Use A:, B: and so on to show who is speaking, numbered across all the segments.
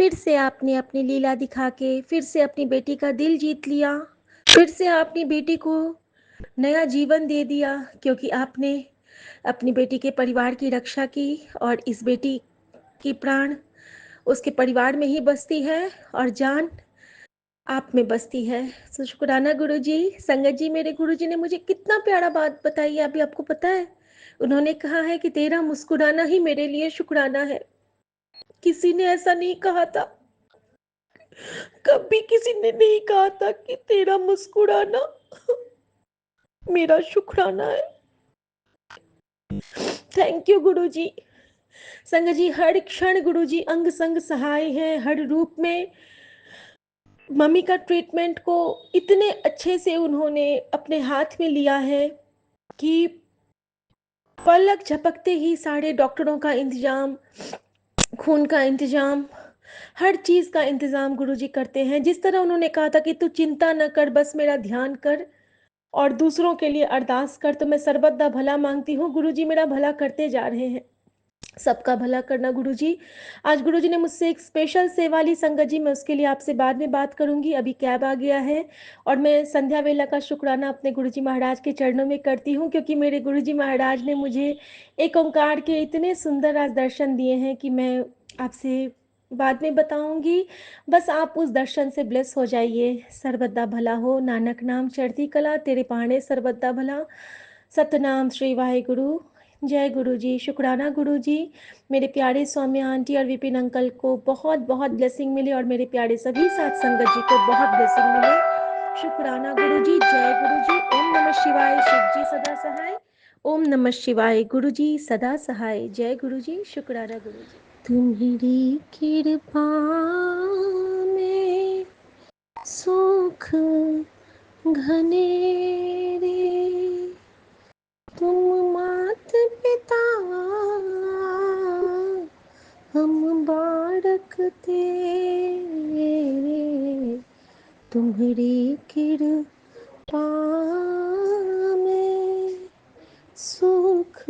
A: फिर से आपने अपनी लीला दिखा के फिर से अपनी बेटी का दिल जीत लिया। फिर से आपने बेटी को नया जीवन दे दिया, क्योंकि आपने अपनी बेटी के परिवार की रक्षा की और इस बेटी की प्राण उसके परिवार में ही बसती है और जान आप में बसती है। तो शुक्राना गुरुजी। संगत जी, मेरे गुरुजी ने मुझे कितना प्यारा बात बताई है, अभी आपको पता है? उन्होंने कहा है कि तेरा मुस्कुराना ही मेरे लिए शुक्राना है। किसी ने ऐसा नहीं कहा था, कभी किसी ने नहीं कहा था कि तेरा मुस्कुराना मेरा शुक्राना है। थैंक यू गुरुजी। संगत जी, हर क्षण गुरुजी अंग संग सहाय हैं, हर रूप में मम्मी का ट्रीटमेंट को इतने अच्छे से उन्होंने अपने हाथ में लिया है कि पलक झपकते ही सारे डॉक्टरों का इंतजाम, खून का इंतजाम, हर चीज़ का इंतजाम गुरुजी करते हैं। जिस तरह उन्होंने कहा था कि तू चिंता न कर, बस मेरा ध्यान कर और दूसरों के लिए अरदास कर, तो मैं सर्वदा भला मांगती हूँ। गुरुजी मेरा भला करते जा रहे हैं, सबका भला करना गुरुजी। आज गुरुजी ने मुझसे एक स्पेशल सेवा ली संगत जी, मैं उसके लिए आपसे बाद में बात करूंगी। अभी कैब आ गया है और मैं संध्या वेला का शुक्राना अपने गुरुजी महाराज के चरणों में करती हूँ, क्योंकि मेरे गुरुजी महाराज ने मुझे एक ओंकार के इतने सुंदर आज दर्शन दिए हैं कि मैं आपसे बाद में बताऊंगी। बस आप उस दर्शन से ब्लेस हो जाइए। सर्वदा भला हो, नानक नाम चढ़ती कला, तेरे पहाड़े सर्वदा भला, सतनाम श्री वाहेगुरु। जय गुरु जी। शुक्राना गुरु जी। मेरे प्यारे सौम्या आंटी और विपिन अंकल को बहुत बहुत ब्लेसिंग मिले और मेरे प्यारे सभी साथ संगत जी को बहुत ब्लेसिंग मिले। शुक्राना गुरु जी। जय गुरु जी। ओम नमः शिवाय। शिव जी सदा सहाय। ओम नमः शिवाय। गुरु जी सदा सहाय। जय गुरु जी। शुक्राना गुरु जी। तुम्हारी कृपा में सुख घने रे, तुम मात पिता हम बालक तेरे, तुम्हारी कृपा में सुख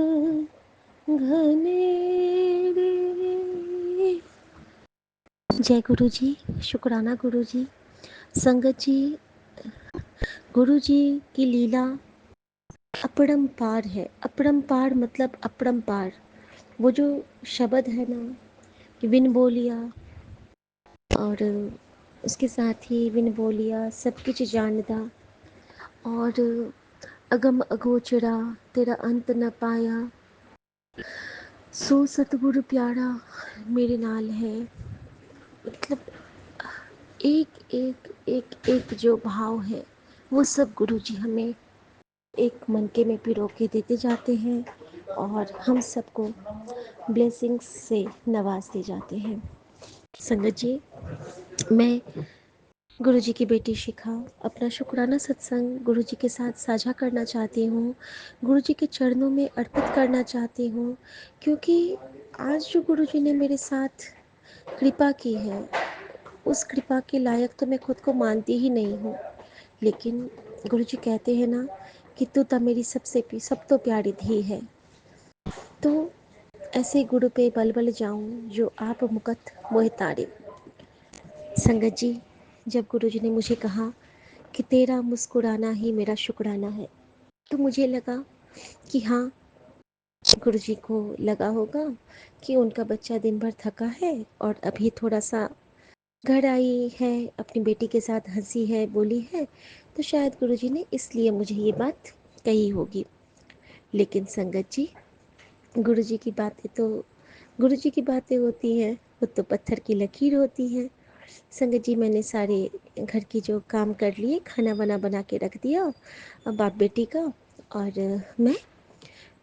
A: घने रे। जय गुरु जी। शुक्राना गुरु जी। संगत जी, गुरु जी की लीला अपरंपार है। अपरंपार मतलब अपरंपार। वो जो शब्द है ना कि विन बोलिया और उसके साथ ही विन बोलिया सब कुछ जानदा और अगम अगोचरा तेरा अंत न पाया, सो सतगुरु प्यारा मेरे नाल है। मतलब एक एक एक एक जो भाव है वो सब गुरु जी हमें एक मनके में पिरो के देते जाते हैं और हम सबको ब्लेसिंग्स से नवाजते जाते हैं। संगत जी, मैं गुरु जी की बेटी शिखा अपना शुक्राना सत्संग गुरु जी के साथ साझा करना चाहती हूँ, गुरु जी के चरणों में अर्पित करना चाहती हूँ, क्योंकि आज जो गुरु जी ने मेरे साथ कृपा की है उस कृपा के लायक तो मैं खुद को मानती ही नहीं हूँ। लेकिन गुरु जी कहते हैं ना कि तू तो मेरी सब तो प्यारी धी है, तो ऐसे गुरु पे बल बल जाऊं जो आप मुकत मोह तारे। संगत जी, जब गुरु जी ने मुझे कहा कि तेरा मुस्कुराना ही मेरा शुक्राना है, तो मुझे लगा कि हाँ, गुरु जी को लगा होगा कि उनका बच्चा दिन भर थका है और अभी थोड़ा सा घर आई है, अपनी बेटी के साथ हंसी है, बोली है, तो शायद गुरु जी ने इसलिए मुझे ये बात कही होगी। लेकिन संगत जी, गुरु जी की बातें तो गुरु जी की बातें होती हैं, वो तो पत्थर की लकीर होती हैं। संगत जी, मैंने सारे घर की जो काम कर लिए, खाना वाना बना के रख दिया बाप बेटी का, और मैं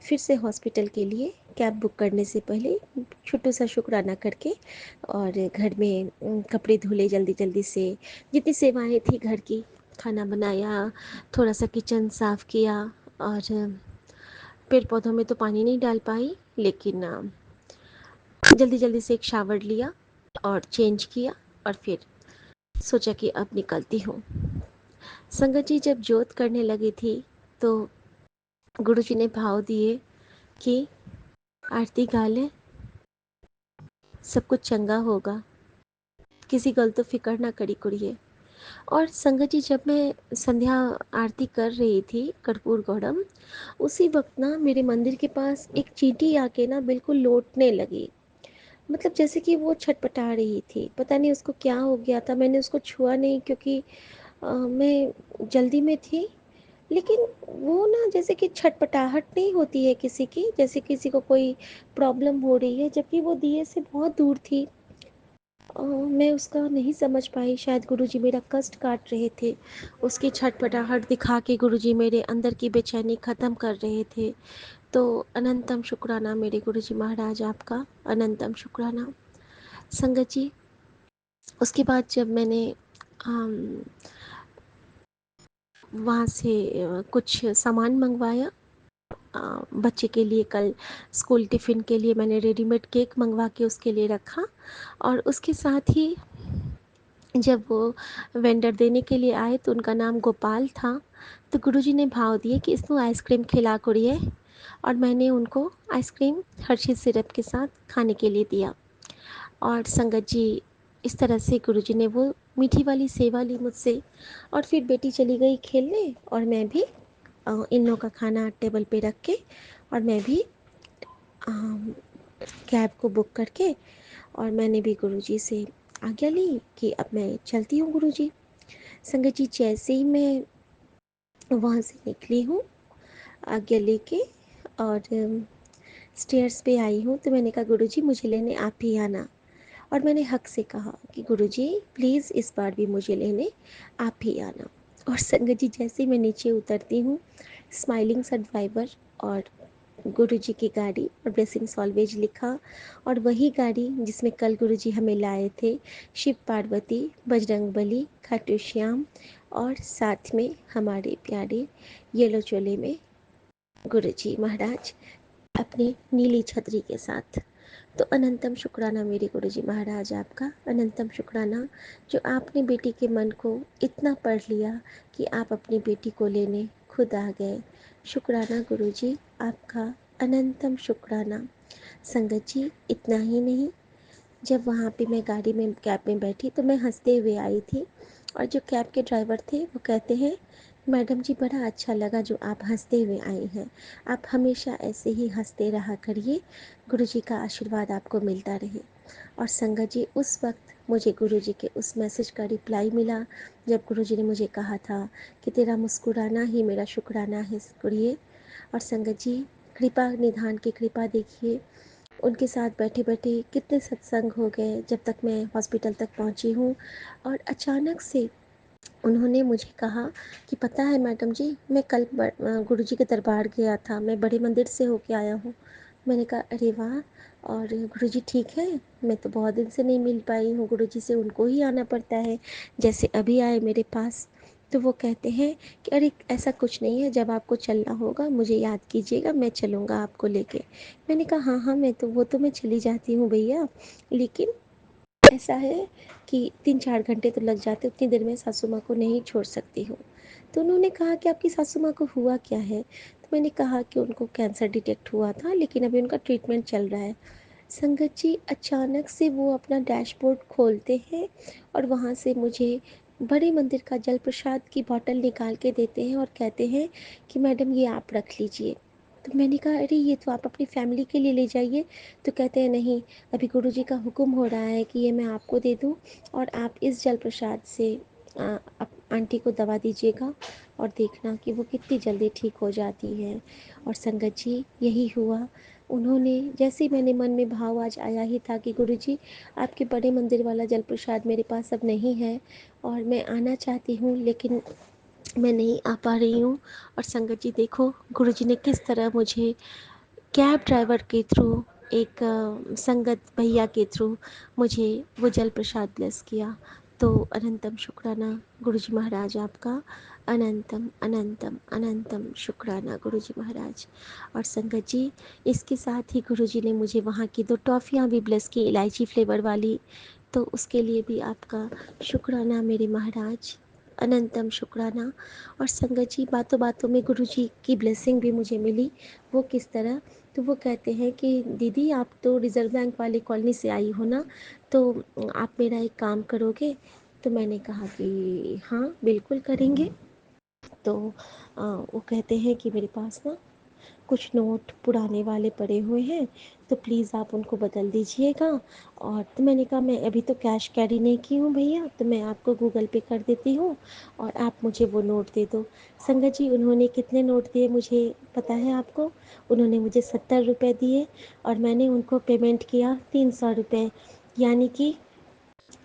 A: फिर से हॉस्पिटल के लिए कैब बुक करने से पहले छोटा सा शुक्राना करके और घर में कपड़े धुले जल्दी जल्दी से, जितनी सेवाएं थी घर की, खाना बनाया, थोड़ा सा किचन साफ़ किया और पेड़ पौधों में तो पानी नहीं डाल पाई, लेकिन जल्दी जल्दी से एक शावर लिया और चेंज किया और फिर सोचा कि अब निकलती हूँ। संगत जी, जब जोत करने लगी थी तो गुरु जी ने भाव दिए कि आरती गा ले, सब कुछ चंगा होगा। किसी गल तो फ़िक्र ना करी कुड़िए। और संगत जी, जब मैं संध्या आरती कर रही थी कर्पूर गौरम, उसी वक़्त ना मेरे मंदिर के पास एक चींटी आके ना बिल्कुल लौटने लगी। मतलब जैसे कि वो छटपटा रही थी, पता नहीं उसको क्या हो गया था। मैंने उसको छुआ नहीं क्योंकि मैं जल्दी में थी। लेकिन वो ना जैसे कि छटपटाहट नहीं होती है किसी की, जैसे किसी को कोई प्रॉब्लम हो रही है, जबकि वो दिए से बहुत दूर थी। मैं उसका नहीं समझ पाई, शायद गुरुजी मेरा कष्ट काट रहे थे। उसकी छटपटाहट दिखा के गुरुजी मेरे अंदर की बेचैनी ख़त्म कर रहे थे। तो अनंतम शुक्राना मेरे गुरुजी महाराज आपका, अनंतम शुक्राना। संगत जी, उसके बाद जब मैंने वहाँ से कुछ सामान मंगवाया, बच्चे के लिए कल स्कूल टिफ़िन के लिए मैंने रेडीमेड केक मंगवा के उसके लिए रखा। और उसके साथ ही जब वो वेंडर देने के लिए आए तो उनका नाम गोपाल था। तो गुरुजी ने भाव दिए कि इसको आइसक्रीम खिला करिए, और मैंने उनको आइसक्रीम हर्षी सिरप के साथ खाने के लिए दिया। और संगत जी, इस तरह से गुरुजी ने वो मीठी वाली सेवा ली मुझसे। और फिर बेटी चली गई खेलने, और मैं भी इन लोगों का खाना टेबल पे रख के, और मैं भी कैब को बुक करके, और मैंने भी गुरुजी से आज्ञा ली कि अब मैं चलती हूँ गुरुजी। संगत जी, जैसे ही मैं वहाँ से निकली हूँ आज्ञा लेके, और स्टेयर्स पे आई हूँ, तो मैंने कहा गुरुजी मुझे लेने आप ही आना। और मैंने हक से कहा कि गुरुजी प्लीज़ इस बार भी मुझे लेने आप ही आना। और संगत जी, जैसे ही मैं नीचे उतरती हूँ, स्माइलिंग सा ड्राइवर और गुरुजी की गाड़ी और ब्लेसिंग्स ऑलवेज लिखा, और वही गाड़ी जिसमें कल गुरुजी हमें लाए थे, शिव पार्वती, बजरंगबली, खाटू श्याम, और साथ में हमारे प्यारे येलो चोले में गुरुजी महाराज अपनी नीली छतरी के साथ। तो अनंतम शुक्राना मेरे गुरुजी महाराज आपका, अनंतम शुक्राना जो आपने बेटी के मन को इतना पढ़ लिया कि आप अपनी बेटी को लेने खुद आ गए। शुक्राना गुरुजी आपका, अनंतम शुक्राना। संगत जी, इतना ही नहीं, जब वहाँ पे मैं गाड़ी में कैब में बैठी तो मैं हंसते हुए आई थी, और जो कैब के ड्राइवर थे वो कहते हैं मैडम जी बड़ा अच्छा लगा जो आप हंसते हुए आई हैं, आप हमेशा ऐसे ही हंसते रहा करिए, गुरुजी का आशीर्वाद आपको मिलता रहे। और संगत जी, उस वक्त मुझे गुरुजी के उस मैसेज का रिप्लाई मिला जब गुरुजी ने मुझे कहा था कि तेरा मुस्कुराना ही मेरा शुक्राना है कुड़िए। और संगत जी, कृपा निधान की कृपा देखिए, उनके साथ बैठे बैठे कितने सत्संग हो गए जब तक मैं हॉस्पिटल तक पहुंची हूँ। और अचानक से उन्होंने मुझे कहा कि पता है मैडम जी, मैं कल गुरुजी के दरबार गया था, मैं बड़े मंदिर से होके आया हूँ। मैंने कहा अरे वाह, और गुरुजी ठीक है? मैं तो बहुत दिन से नहीं मिल पाई हूँ गुरुजी से, उनको ही आना पड़ता है, जैसे अभी आए मेरे पास। तो वो कहते हैं कि अरे ऐसा कुछ नहीं है, जब आपको चलना होगा मुझे याद कीजिएगा, मैं चलूँगा आपको लेके। मैंने कहा हाँ हाँ, मैं चली जाती हूँ भैया, लेकिन ऐसा है कि 3-4 घंटे तो लग जाते, उतनी देर में सासू माँ को नहीं छोड़ सकती हूँ। तो उन्होंने कहा कि आपकी सासू माँ को हुआ क्या है? तो मैंने कहा कि उनको कैंसर डिटेक्ट हुआ था, लेकिन अभी उनका ट्रीटमेंट चल रहा है। संगत जी, अचानक से वो अपना डैशबोर्ड खोलते हैं और वहाँ से मुझे बड़े मंदिर का जल प्रसाद की बॉटल निकाल के देते हैं और कहते हैं कि मैडम ये आप रख लीजिए। तो मैंने कहा अरे ये तो आप अपनी फैमिली के लिए ले जाइए। तो कहते हैं नहीं, अभी गुरुजी का हुक्म हो रहा है कि ये मैं आपको दे दूँ, और आप इस जल प्रसाद से आंटी को दवा दीजिएगा, और देखना कि वो कितनी जल्दी ठीक हो जाती है। और संगत जी, यही हुआ। उन्होंने जैसे ही, मैंने मन में भाव आज आया ही था कि गुरुजी आपके बड़े मंदिर वाला जल प्रसाद मेरे पास अब नहीं है, और मैं आना चाहती हूँ लेकिन मैं नहीं आ पा रही हूँ। और संगत जी देखो, गुरुजी ने किस तरह मुझे कैब ड्राइवर के थ्रू, एक संगत भैया के थ्रू मुझे वो जल प्रसाद ब्लेस किया। तो अनंतम शुक्राना गुरुजी महाराज आपका, अनंतम अनंतम अनंतम शुक्राना गुरुजी महाराज। और संगत जी, इसके साथ ही गुरुजी ने मुझे वहाँ की 2 टॉफ़ियाँ भी ब्लेस की, इलायची फ्लेवर वाली, तो उसके लिए भी आपका शुक्राना मेरे महाराज। अनंतम शुक्राना। और संगत जी, बातों बातों में गुरुजी की ब्लेसिंग भी मुझे मिली। वो किस तरह? तो वो कहते हैं कि दीदी, आप तो रिज़र्व बैंक वाली कॉलोनी से आई हो ना, तो आप मेरा एक काम करोगे? तो मैंने कहा कि हाँ बिल्कुल करेंगे। तो वो कहते हैं कि मेरे पास ना कुछ नोट पुराने वाले पड़े हुए हैं, तो प्लीज़ आप उनको बदल दीजिएगा। और तो मैंने कहा मैं अभी तो कैश कैरी नहीं की हूँ भैया, तो मैं आपको गूगल पे कर देती हूँ और आप मुझे वो नोट दे दो। संगत जी, उन्होंने कितने नोट दिए मुझे पता है आपको? उन्होंने मुझे 70 रुपये दिए और मैंने उनको पेमेंट किया 300 रुपये, यानी कि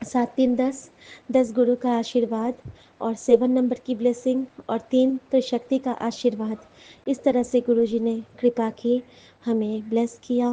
A: 7 3 10, 10 गुरु का आशीर्वाद और 7 नंबर की ब्लेसिंग और 3 तो शक्ति का आशीर्वाद। इस तरह से गुरु जी ने कृपा की, हमें ब्लेस किया।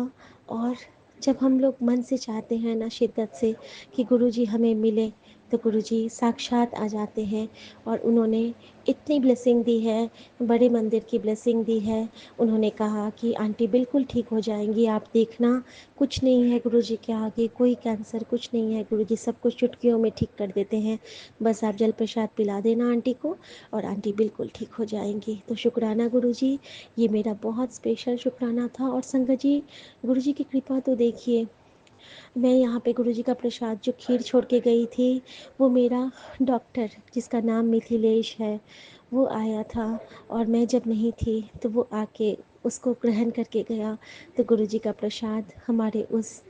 A: और जब हम लोग मन से चाहते हैं ना, शिद्दत से, कि गुरु जी हमें मिले, तो गुरु जी साक्षात आ जाते हैं। और उन्होंने इतनी ब्लेसिंग दी है, बड़े मंदिर की ब्लेसिंग दी है। उन्होंने कहा कि आंटी बिल्कुल ठीक हो जाएंगी, आप देखना, कुछ नहीं है गुरु जी के आगे, कोई कैंसर कुछ नहीं है, गुरु जी सब कुछ चुटकियों में ठीक कर देते हैं। बस आप जल प्रसाद पिला देना आंटी को और आंटी बिल्कुल ठीक हो जाएंगी। तो शुक्राना गुरु जी, ये मेरा बहुत स्पेशल शुक्राना था। और संगत जी, गुरु जी की कृपा तो देखिए, मैं यहाँ पे गुरु जी का प्रसाद जो खीर छोड़ के गई थी, वो मेरा डॉक्टर, जिसका नाम मिथिलेश है, वो आया था। और मैं जब नहीं थी तो वो आके उसको ग्रहण करके गया। तो गुरु जी का प्रसाद हमारे उस,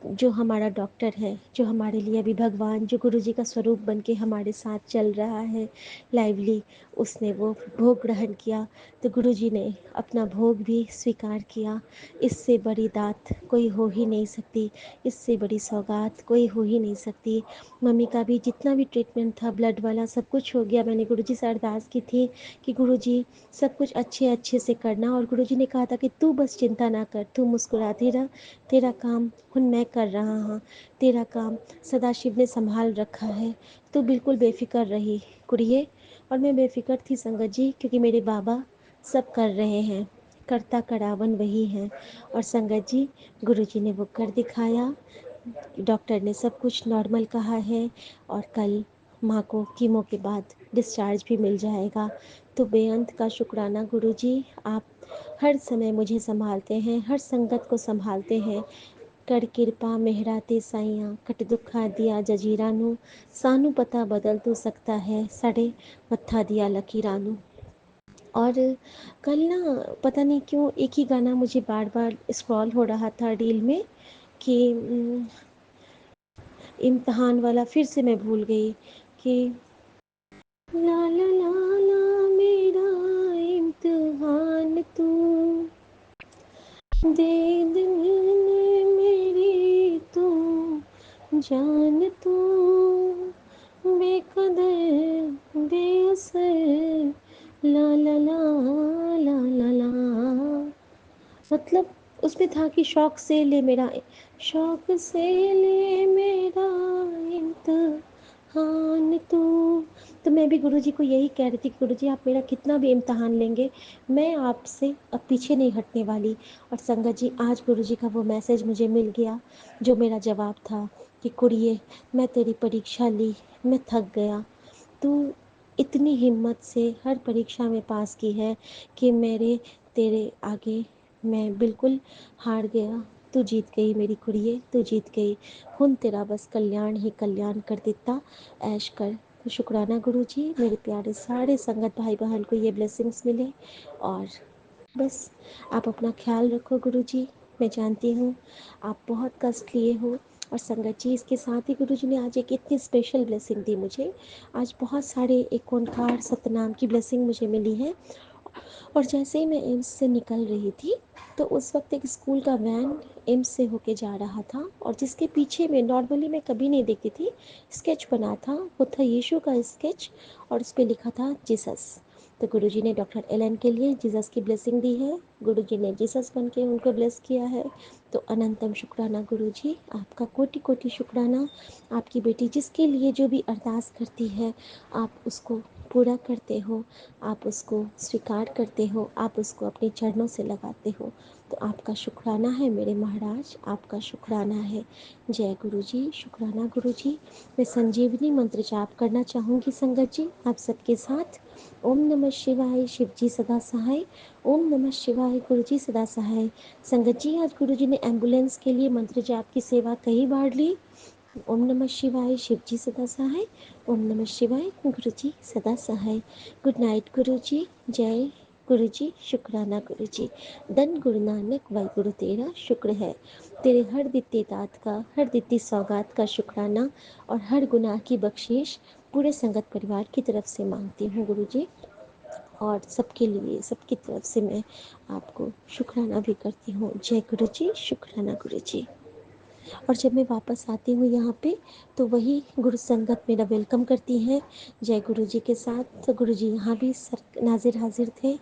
A: जो हमारा डॉक्टर है, जो हमारे लिए अभी भगवान, जो गुरु जी का स्वरूप बन के हमारे साथ चल रहा है लाइवली, उसने वो भोग ग्रहण किया। तो गुरु जी ने अपना भोग भी स्वीकार किया। इससे बड़ी दात कोई हो ही नहीं सकती, इससे बड़ी सौगात कोई हो ही नहीं सकती। मम्मी का भी जितना भी ट्रीटमेंट था ब्लड वाला, सब कुछ हो गया। मैंने गुरु जी से अरदास की थी कि गुरु जी सब कुछ अच्छे अच्छे से करना, और गुरु जी ने कहा था कि तू बस चिंता ना कर, तू मुस्कुराती रह, तेरा काम मैं कर रहा हूँ, तेरा काम सदाशिव ने संभाल रखा है, तू बिल्कुल बेफिक्र रही कुड़िए। और मैं बेफिक्र थी संगत जी, क्योंकि मेरे बाबा सब कर रहे हैं, करता करावन वही है। और संगत जी, गुरु जी ने वो कर दिखाया। डॉक्टर ने सब कुछ नॉर्मल कहा है और कल माँ को कीमो के बाद डिस्चार्ज भी मिल जाएगा। तो बेअंत का शुक्राना गुरु जी, आप हर समय मुझे संभालते हैं, हर संगत को संभालते हैं। कर किरपा मेहरा ते साइयां, कट दुखा दिया जजीरा नू, सानू पता बदल तो सकता है, सड़े मत्था दिया लकीरा नू। और कल ना पता नहीं क्यों एक ही गाना मुझे बार बार स्क्रॉल हो रहा था रील में, कि इम्तिहान वाला, फिर से मैं भूल गई कि ला ला ला ला मेरा इम्तिहान तू दे दे मेरी तू जान तू बेकदर बेअसर ला ला ला ला ला ला। मतलब उसमें था कि शौक से ले मेरा, शौक से ले मेरा इम्तिहान तू। तो मैं भी गुरुजी को यही कह रही थी कि गुरुजी आप मेरा कितना भी इम्तिहान लेंगे, मैं आपसे अब पीछे नहीं हटने वाली। और संगत जी, आज गुरुजी का वो मैसेज मुझे मिल गया जो मेरा जवाब था कि कुड़िए, मैं तेरी परीक्षा ली, मैं थक गया, तू इतनी हिम्मत से हर परीक्षा में पास की है कि मेरे तेरे आगे मैं बिल्कुल हार गया। तू जीत गई मेरी कुड़िए, तू जीत गई। हुन तेरा बस कल्याण ही कल्याण कर देता, ऐश कर। तो शुक्राना गुरु जी, मेरे प्यारे सारे संगत भाई बहन को ये ब्लेसिंग्स मिले। और बस आप अपना ख्याल रखो गुरु जी, मैं जानती हूँ आप बहुत कष्ट लिए हो। और संगत जी, इसके साथ ही गुरु जी ने आज एक इतनी स्पेशल ब्लेसिंग दी मुझे। आज बहुत सारे एक ओंकार सतनाम की ब्लेसिंग मुझे मिली है। और जैसे ही मैं एम्स से निकल रही थी, तो उस वक्त एक स्कूल का वैन एम्स से होके जा रहा था, और जिसके पीछे में नॉर्मली मैं कभी नहीं देखती थी, स्केच बना था, वो था यीशु का स्केच, और उस पर लिखा था जीसस। तो गुरुजी ने डॉक्टर एलन के लिए जीसस की ब्लेसिंग दी है, गुरुजी ने जीसस बन के उनको ब्लेस किया है। तो अनंतम शुक्राना गुरुजी, आपका कोटि कोटि शुक्राना। आपकी बेटी जिसके लिए जो भी अरदास करती है, आप उसको पूरा करते हो, आप उसको स्वीकार करते हो, आप उसको अपने चरणों से लगाते हो। तो आपका शुक्राना है मेरे महाराज, आपका शुक्राना है। जय गुरु जी, शुक्राना गुरु जी। मैं संजीवनी मंत्र जाप करना चाहूँगी संगत जी आप सबके साथ। ओम नमः शिवाय, शिव जी सदा सहाय। ओम नमः शिवाय, गुरु जी सदा सहाय। संगत जी, आज गुरु जी ने एम्बुलेंस के लिए मंत्र जाप की सेवा कई बार ली। ओम नमः शिवाय, शिव जी सदा सहाय। ओम नमः शिवाय, गुरु जी सदा सहाय। गुड नाइट गुरु जी। जय गुरु जी, शुक्राना गुरु जी। धन गुरु नानक वाहे गुरु तेरा शुक्र है। तेरे हर दित्ती दात का, हर दित्ती सौगात का शुक्राना और हर गुनाह की बख्शीश पूरे संगत परिवार की तरफ से मांगती हूँ गुरु जी। और सबके लिए, सबकी तरफ से मैं आपको शुक्राना भी करती हूँ। जय गुरु जी, शुक्राना गुरु जी। और जब मैं वापस आती हूँ यहाँ पे, तो वही गुरु संगत मेरा वेलकम करती है जय गुरु जी के साथ। तो गुरु जी यहाँ भी सर नाजिर हाजिर थे,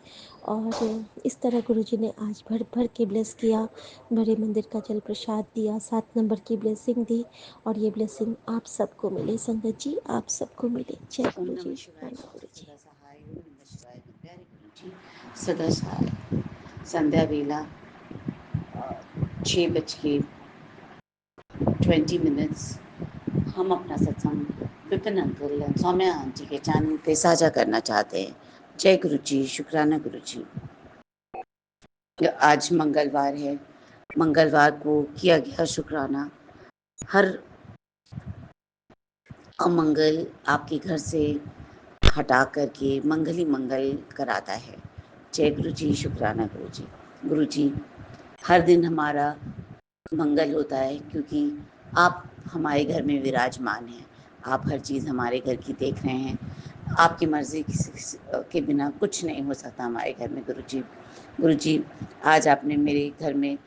A: और इस तरह गुरु जी ने आज भर भर के ब्लेस किया, बड़े मंदिर का जल प्रसाद दिया, 7 नंबर की ब्लेसिंग दी, और ये ब्लेसिंग आप सबको मिले संगत जी, आप सबको मिले। जय
B: ओम
A: गुरु
B: नमः
A: जी,
B: शिवाय,
A: शुक्राना गुरु जी।
B: सदा सहाय। ओम नमः शिवाय, प्यारे गुरु जी सदा सहाय। संध्या वेला 6:20 हम अपना सत्संग विपिन अंकल और सौम्या आंटी के चैनल पे साझा करना चाहते हैं। जय गुरु जी, शुक्राना गुरु जी। आज मंगलवार है, मंगलवार को किया गया शुक्राना हर अमंगल आपके घर से हटा करके मंगल ही मंगल कराता है। जय गुरु जी, शुक्राना गुरु जी। गुरु जी, हर दिन हमारा मंगल होता है क्योंकि आप हमारे घर में विराजमान हैं। आप हर चीज़ हमारे घर की देख रहे हैं। आपकी मर्ज़ी के बिना कुछ नहीं हो सकता हमारे घर में गुरु जी। गुरु जी, आज आपने मेरे घर में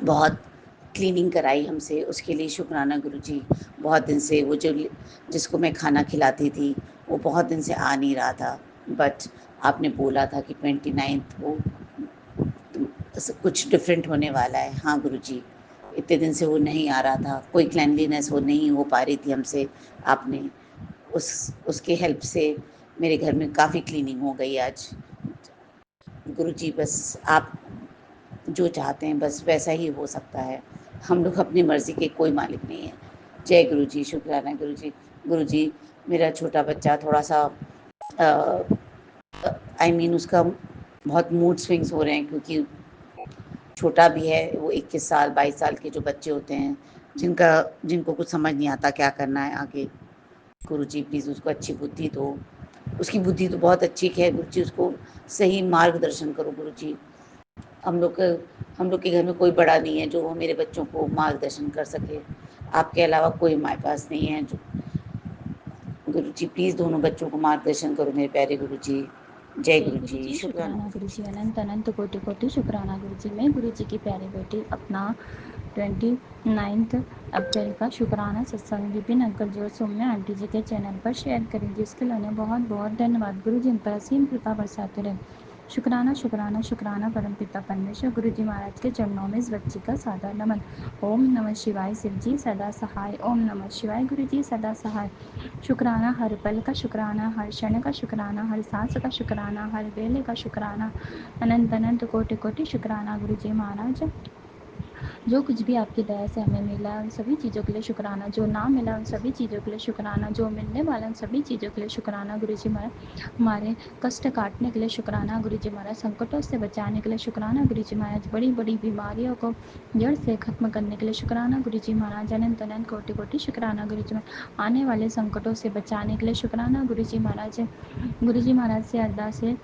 B: बहुत क्लीनिंग कराई हमसे, उसके लिए शुक्राना गुरु जी। बहुत दिन से वो जो जिसको मैं खाना खिलाती थी वो बहुत दिन से आ नहीं रहा था, बट आपने बोला था कि 29 को कुछ डिफरेंट होने वाला है। हाँ गुरु जी, इतने दिन से वो नहीं आ रहा था, कोई क्लैनलीनेस वो नहीं हो पा रही थी हमसे। आपने उसके हेल्प से मेरे घर में काफ़ी क्लीनिंग हो गई आज। गुरु जी, बस आप जो चाहते हैं बस वैसा ही हो सकता है। हम लोग अपनी मर्ज़ी के कोई मालिक नहीं है। जय गुरु जी, शुक्राना गुरु जी। गुरु जी, मेरा छोटा बच्चा थोड़ा-सा उसका बहुत मूड स्विंग्स हो रहे हैं क्योंकि छोटा भी है वो। 21 साल 22 साल के जो बच्चे होते हैं जिनको कुछ समझ नहीं आता क्या करना है आगे। गुरु जी प्लीज़ उसको अच्छी बुद्धि दो। उसकी बुद्धि तो बहुत अच्छी है गुरु जी, उसको सही मार्गदर्शन करो गुरु जी। हम लोग हम लोग के घर में कोई बड़ा नहीं है जो मेरे बच्चों को मार्गदर्शन कर सके। आपके अलावा कोई हमारे पास नहीं है जो। गुरु जी प्लीज़ दोनों बच्चों को मार्गदर्शन करो मेरे प्यारे गुरु जी। जय
C: जय
B: गुरु
C: गुरु
B: जी,
C: जी,
B: शुक्राना
C: शुक्राना
B: गुरु
C: गुरु
B: जी।
C: जी। अनंत अनंत कोटि कोटि शुक्राना गुरु जी। मैं गुरु जी की प्यारी बेटी अपना 29 अप्रैल का शुक्राना सत्संग विपिन अंकल जी और सौम्या आंटी जी के चैनल पर शेयर करेंगे। इसके लिए उन्हें बहुत बहुत धन्यवाद। गुरु जी इन पर असीम कृपा बरसाते रहे। शुक्राना शुक्राना शुक्राना परम पिता परमेश्वर गुरु जी महाराज के चरणों में इस बच्ची का सादर नमन। ओम नमः शिवाय, शिव जी सदा सहाय। ओम नमः शिवाय, गुरु जी सदा सहाय। शुक्राना हर पल का, शुक्राना हर क्षण का, शुक्राना हर सांस का, शुक्राना हर वेले का, शुक्राना अनंत अनंत कोटि कोटि शुक्राना गुरु जी महाराज। जो कुछ भी आपकी दया से हमें मिला उन सभी चीज़ों के लिए शुक्राना, जो ना मिला उन सभी चीज़ों के लिए शुक्राना, जो मिलने वाला उन सभी चीज़ों के लिए शुक्राना गुरु जी महाराज। हमारे कष्ट काटने के लिए शुक्राना गुरु जी महाराज, संकटों से बचाने के लिए शुक्राना गुरु जी महाराज, बड़ी बड़ी बीमारियों को जड़ से खत्म करने के लिए शुक्राना गुरु जी महाराज। अनंत अनंत कोटि कोटि शुक्राना गुरु जी महाराज। आने वाले संकटों से बचाने के लिए शुक्राना गुरु जी महाराज। गुरु जी महाराज से अरदास है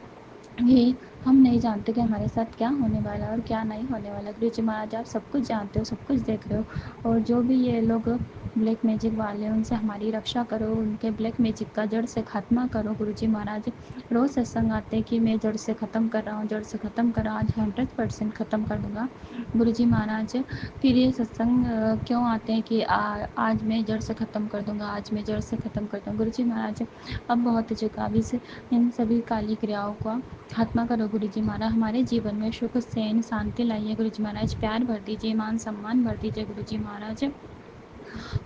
C: ये हम नहीं जानते कि हमारे साथ क्या होने वाला है और क्या नहीं होने वाला। गुरु जी महाराज आप सब कुछ जानते हो, सब कुछ देख रहे हो, और जो भी ये लोग ब्लैक मैजिक वाले हैं उनसे हमारी रक्षा करो, उनके ब्लैक मैजिक का जड़ से खात्मा करो गुरु जी महाराज। रोज़ सत्संग आते हैं कि मैं जड़ से ख़त्म कर रहा हूँ, जड़ से ख़त्म कर रहा हूँ, आज 100% ख़त्म कर दूँगा गुरु जी महाराज। फिर ये सत्संग क्यों आते हैं कि आज मैं जड़ से ख़त्म कर दूँगा, आज मैं जड़ से ख़त्म कर दूँगा गुरु जी महाराज। अब बहुत हो चुका, अभी से इन सभी काली क्रियाओं का खात्मा करो गुरु जी महाराज। हमारे जीवन में सुख चैन शांति लाइए गुरु जी महाराज। प्यार भर दीजिए, मान सम्मान भर दीजिए गुरु जी महाराज।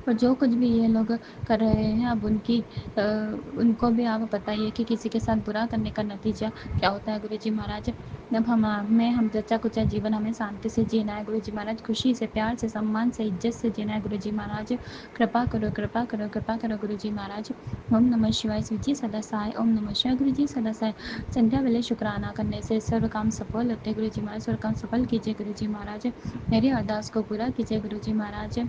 C: और जो कुछ भी ये लोग कर रहे हैं, अब उनको भी आप बताइए कि किसी के साथ बुरा करने का नतीजा क्या होता है गुरुजी महाराज। अब हम जच्चा कुचा जीवन हमें शांति से जीना है गुरुजी महाराज, खुशी से, प्यार से, सम्मान से, इज्जत से जीना है गुरुजी महाराज। कृपा करो, कृपा करो, कृपा करो गुरुजी महाराज। ओम नमः शिवाय सूची सदा सहाय, ओम नमः शिवाय गुरुजी सदा सहाय। संध्या वेले शुक्राना करने से सर्व काम सफल होते हैं गुरुजी महाराज, सर्व काम सफल कीजिए गुरुजी महाराज। मेरी अरदास को पूरा कीजिए गुरुजी महाराज।